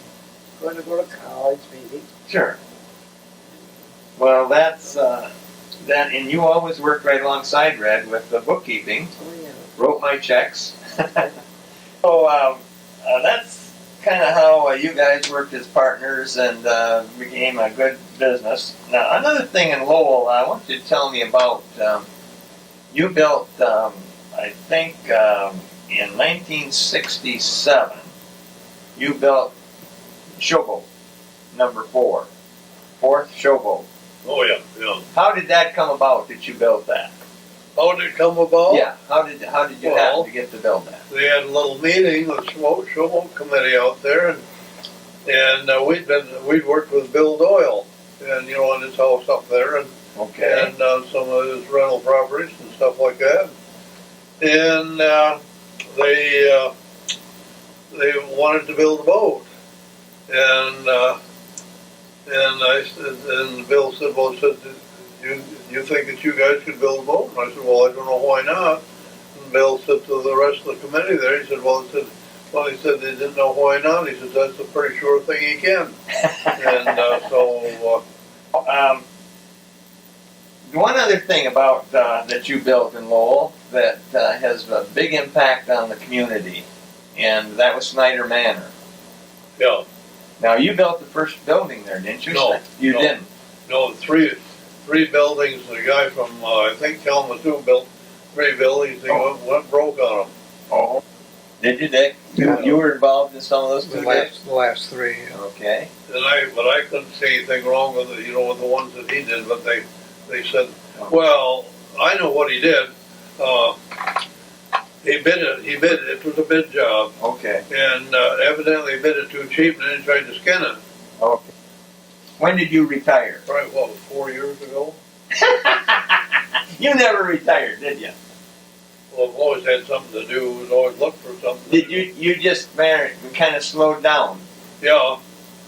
going to go to college maybe. Sure. Well, that's that, and you always worked right alongside Red with the bookkeeping. Oh yeah. Wrote my checks. So that's kind of how you guys worked as partners and became a good business. Now, another thing in Lowell, I want you to tell me about. You built, I think, in 1967. You built Showboat number 4, 4th Showboat. Oh yeah, yeah. How did that come about that you built that? How did it come about? Yeah, how did you Well, happen to get to build that? We had a little meeting with Showboat Committee out there, and we'd worked with Bill Doyle, and on his house up there, and Okay. some of his rental properties and stuff like that. And they wanted to build a boat, and I said, and Bill said, well, you think that you guys could build a boat? And I said, well, I don't know why not. And Bill said to the rest of the committee there, he said, he said they didn't know why not. He said, that's a pretty sure thing he can. And One other thing about that you built in Lowell that has a big impact on the community, and that was Snyder Manor. yeah, Now, you built the first building there, didn't you? No, You no. didn't. no, three buildings. The guy from I think Kalamazoo built 3 buildings. He went broke on them. Oh. Did you, Dick? Yeah. You were involved in some of those The too, Dick? last 3. Okay. But I couldn't see anything wrong with it, with the ones that he did. But they said, well, I know what he did. He bid it. It was a bid job, Okay. and evidently bid it too cheap, and then he tried to skin it. Okay. When did you retire? Probably 4 years ago. You never retired, did you? Well, I've always had something to do. Was always looked for something. Did to you just kind of slowed down? do.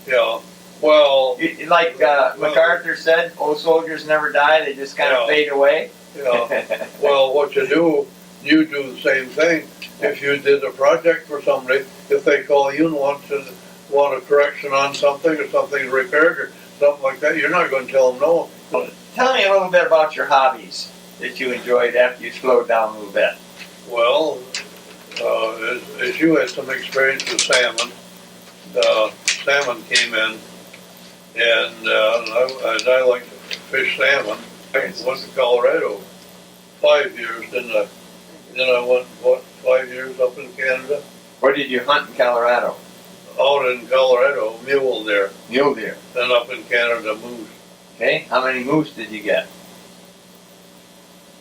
Yeah. Well, Like MacArthur said, old soldiers never die, they just kind of Yeah. fade away. yeah. Well, what you do the same thing. If you did a project for somebody, if they call you and want a correction on something or something repaired or something like that, you're not going to tell them no. Tell me a little bit about your hobbies that you enjoyed after you slowed down a little bit. Well, as you had some experience with salmon, salmon came in, and I like to fish salmon. I went to Colorado 5 years, didn't I? Then I went, 5 years up in Canada? Where did you hunt in Colorado? Out in Colorado, mule deer, Mule deer. and up in Canada, moose, Okay. How many moose did you get?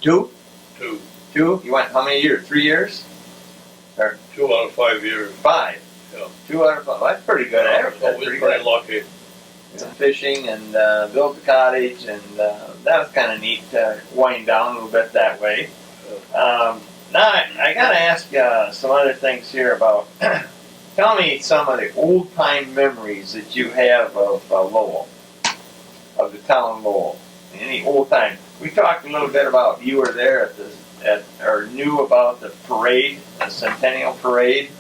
Two? two. Two? You went how many years? 3 years? 2 out of 5 years. 5? Yeah. 2 out of 5. That's pretty good average. So That's we pretty pretty good. lucky. Some fishing and built the cottage, and that was kind of neat to wind down a little bit that way. Now I got to ask some other things here about. Tell me some of the old time memories that you have of Lowell, of the town Lowell. Any old time? We talked a little bit about you were there or knew about the parade, the Centennial Parade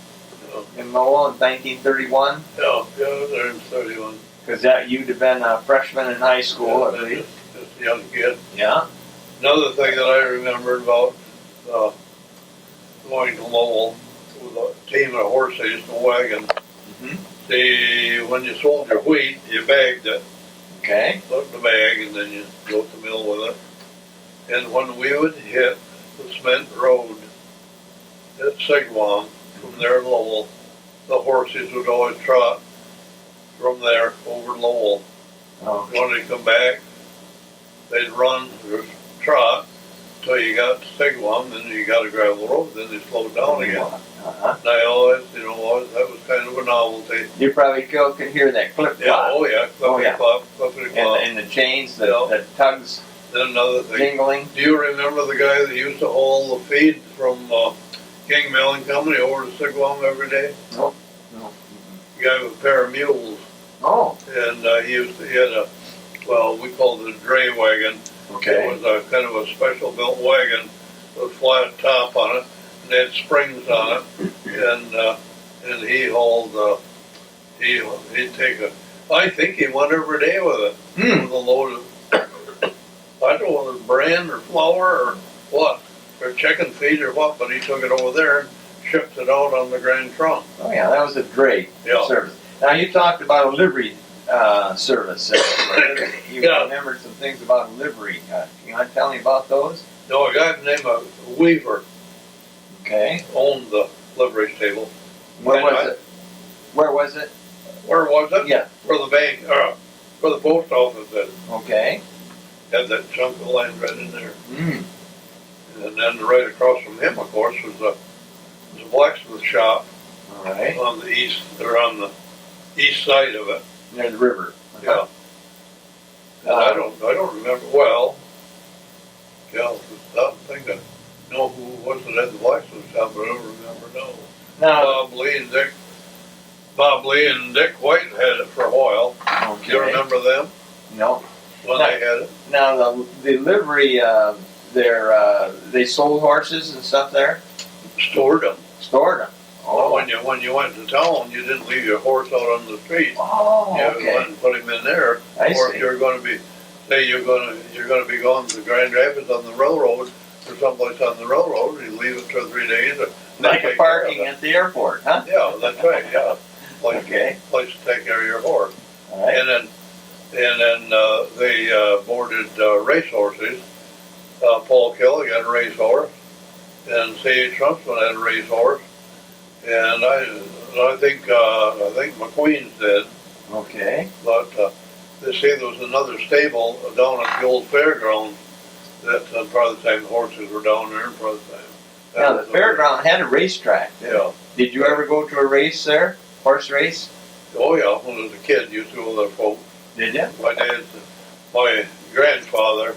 in Lowell in 1931. Yeah, they're in 31. Because you'd have been a freshman in high school, I believe. Just a young kid. Yeah. Another thing that I remembered about going to Lowell with a team of horses, a wagon. When you sold your wheat, you bagged it, Okay. put it in the bag, and then you go to the mill with it. And when we would hit the cement road at Sigwam, from there in Lowell, the horses would always trot from there over Lowell. Oh. When they come back, they'd run or trot till you got to Sigwam, then you got a gravel road, then they slowed down again. Uh-huh. And I always, that was kind of a novelty. You probably can hear that clip Yeah, clop oh yeah, Oh, yeah. clippity clop. and the chains, the Yeah. tugs Then another thing, jingling. do you remember the guy that used to haul the feed from King Milling Company over to Sigwam every day? No. The guy with a pair of mules, Oh, and he had a, well, we called it a dray wagon. okay. It was a kind of a special built wagon with a flat top on it, and it had springs on it, and he hauled, he'd take I think he went every day with it, with a load of, I don't know whether it was bran or flour or what, or chicken feed or what, but he took it over there and shipped it out on the Grand Trunk. Oh yeah, that was a dray Yeah. service. Now you talked about a livery service. You Yeah. remembered some things about a livery. You want to tell me about those? No, a guy named Weaver Okay. owned the livery stable. Where And was it? Where was it? Where was it? Yeah. Where the bank, where the post office is. Okay. Had that chunk of land right in there. Mm. And then right across from him, of course, was a blacksmith shop All right. on the east, or on the east side of it. Near the river. Yeah. And I don't remember, well, yeah, I think I know who was it at the blacksmith shop, but I don't remember, no. Now, Bob Lee and Dick White had it for a while. okay. You remember them No. when No. they had it? Now the livery, they sold horses and stuff there. Stored them. Stored them. Oh. When you went to town, you didn't leave your horse out on the street. Oh, You okay. went and put him in there. I Or if see. you're going to be, say you're going to be going to Grand Rapids on the railroad or someplace on the railroad, you leave it 2 or 3 days. Like a parking at the airport, huh? Yeah, that's right. Yeah, place Okay. to take care of your horse. All right. And then they boarded race horses. Paul Kelly had a race horse, and C.H. Huntsman had a race horse, and I think McQueen's did. Okay. But they say there was another stable down at the old fairground that part of the time the horses were down there, and part of the time. Now the fairground had a racetrack. Yeah. Did you ever go to a race there? Horse race? Oh yeah, when I was a kid, used to go there, folks. Did you? My grandfather,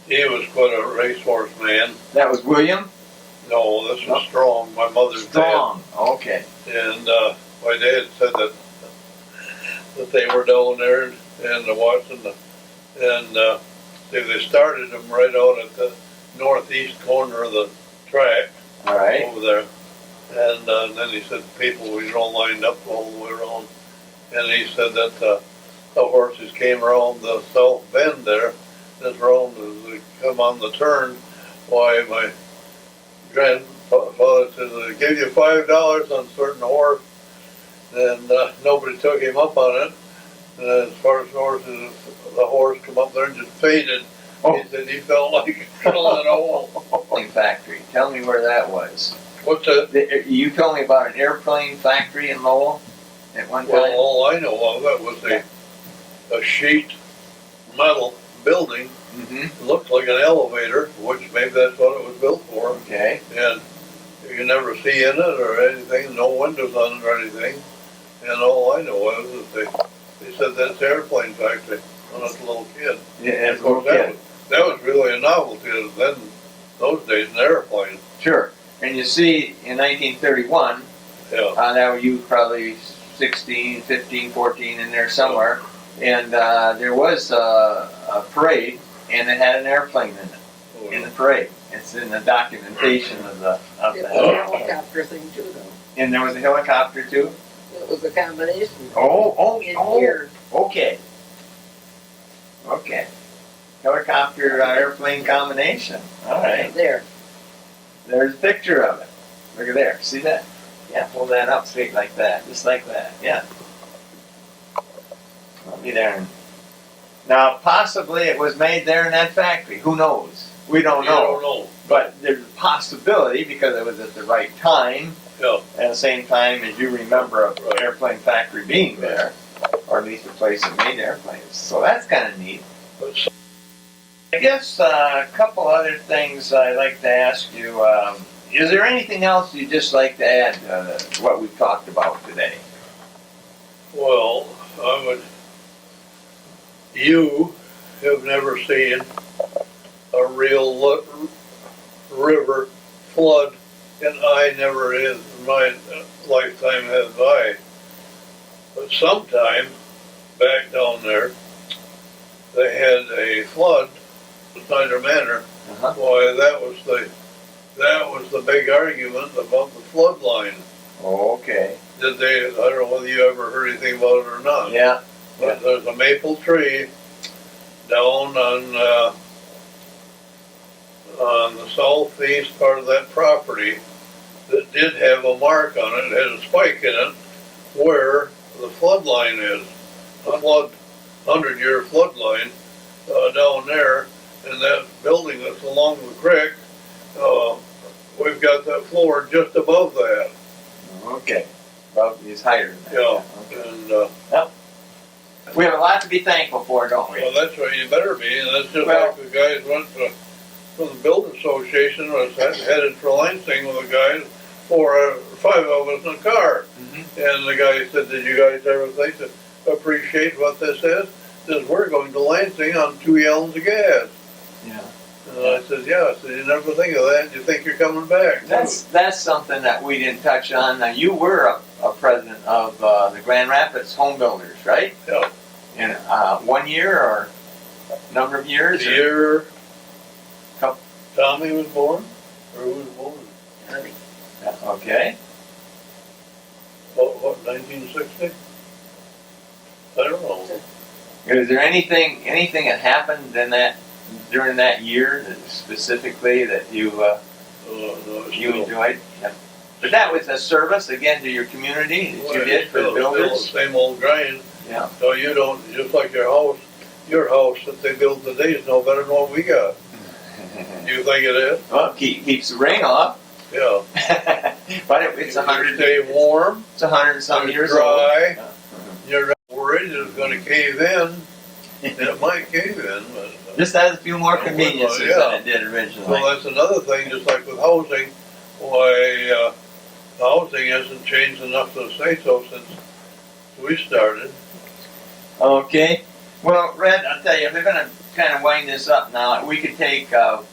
he was quite a racehorse man. That was William No, this was Strong, my mother's Strong. Okay. dad. And my dad said that they were down there and watching they started them right out at the northeast corner of the track All right. over there. And then he said people were lined up all the way around. And he said that the horses came around the south bend there, this round as they come on the turn. Why, my grandfather said, they give you $5 on certain horse, and nobody took him up on it. And as far as horses, the horse come up there and just faded. Oh. He said he felt like drilling a hole. Airplane factory. Tell me where that was. What's that? You told me about an airplane factory in Lowell at one Well, time. all I know of it was a sheet metal building. Mm-hmm. It looked like an elevator, which maybe that's what it was built for. Okay. And you can never see in it or anything, no windows on it or anything. And all I know is that they said that's the airplane factory when I was a little kid. Yeah, as a Of course, little kid. that was really a novelty then, those days, an airplane. Sure. And you see, in 1931, Yeah. now you were probably 16, 15, 14 in there somewhere, and there was a parade, and it had an airplane in the parade. It's in the documentation of It was a that. helicopter thing too, though. And there was a helicopter too? It was a combination. Oh, Engineered. okay. Okay. Helicopter airplane combination. All right. There. There's a picture of it. Look at there. See that? Yeah, pull that up straight like that. Just like that. Yeah. I'll be there. Now, possibly it was made there in that factory. Who knows? We don't You know. don't know. But there's a possibility because it was at the right time. Yeah. At the same time as you remember a Right. airplane factory being there. Or at least a place that made airplanes. So that's kind of neat. But I guess a couple other things I'd like to ask you. Is there anything else you'd just like to add to what we've talked about today? well, you have never seen a real river flood, and I never in my lifetime have I. But sometime back down there, they had a flood at Snyder Manor. Uh-huh. Why, that was the big argument about the flood line. Okay. Did they? I don't know whether you ever heard anything about it or not. Yeah. But there's a maple tree down on the southeast part of that property that did have a mark on it. It had a spike in it where the flood line is. A 100-year flood line down there, and that building that's along the creek, we've got that floor just above that. Okay. Well, he's higher than that. Yeah, Okay. and We have a lot to be thankful for, don't we? well, that's what you better be. And that's just Well- like the guys went from the building association, was headed for Lansing with the guys, 4 or 5 of us in a car. Mhm. And the guy said, "Did you guys ever think to appreciate what this is?" Says, "We're going to Lansing on 2 gallons of gas." Yeah. And I said, "Yeah." I said, "You never think of that. You think you're coming back." too." That's something that we didn't touch on. Now, you were a president of the Grand Rapids Home Builders, right? Yeah. In 1 year or number of years? The or- year Couple- Tommy was born, or who was born? Yeah, okay. What 1960? I don't know. Is there anything that happened during that year that specifically that you No, it's you still- enjoyed? Yeah. But that was a service again to your community that you Well, did for the still builders. the same old grind. Yeah. So you don't, just like your house that they build today is no better than what we got. You think it is? Well, keeps the rain off, Yeah. but it's You 100. stay warm, It's 100 and some it's years old. dry, Yeah. you're not worried it's gonna cave in. It might cave in, but. Just has a few more Yeah, conveniences yeah. than it did originally. Well, that's another thing, just like with housing, why, housing hasn't changed enough to say so since we started. Okay. Well, Red, I'll tell you, if we're going to kind of wind this up now, we could take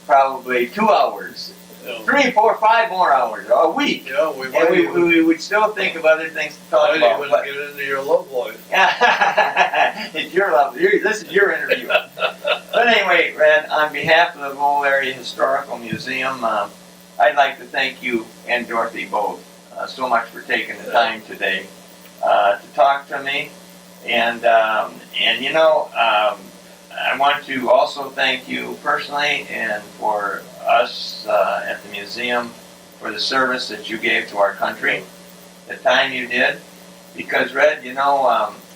probably 2 hours, You know. 3, 4, 5 more hours, a week. Yeah, we And might we, even, we would still think of other things to talk might about. even But get into your love life. it's your love. This is your interview. But anyway, Red, on behalf of the Lowell Area Historical Museum, I'd like to thank you and Dorothy both so much for taking the time today to talk to me. And you know, I want to also thank you personally and for us at the museum for the service that you gave to our country, the time you did, Because, Red,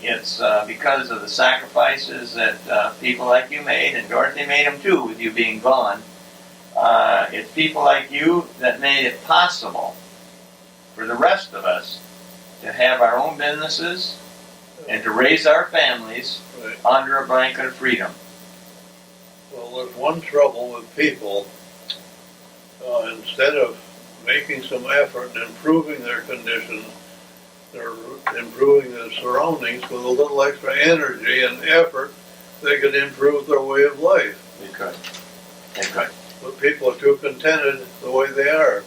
it's because of the sacrifices that people like you made, and Dorothy made them too, with you being gone. It's people like you that made it possible for the rest of us to have our own businesses and to raise our families Right. under a blanket of freedom. Well, there's one trouble with people. Instead of making some effort and improving their conditions, they're improving their surroundings with a little extra energy and effort. They could improve their way of life. They could. They could. But people are too contented the way they are.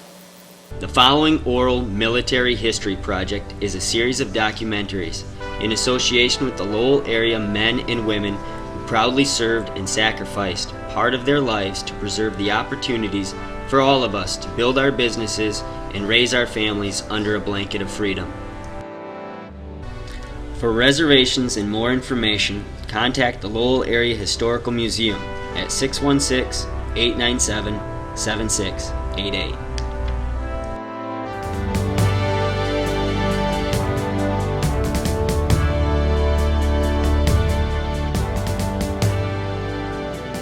The following oral military history project is a series of documentaries in association with the Lowell area men and women who proudly served and sacrificed part of their lives to preserve the opportunities for all of us to build our businesses and raise our families under a blanket of freedom. For reservations and more information, contact the Lowell Area Historical Museum at 616-897-7688.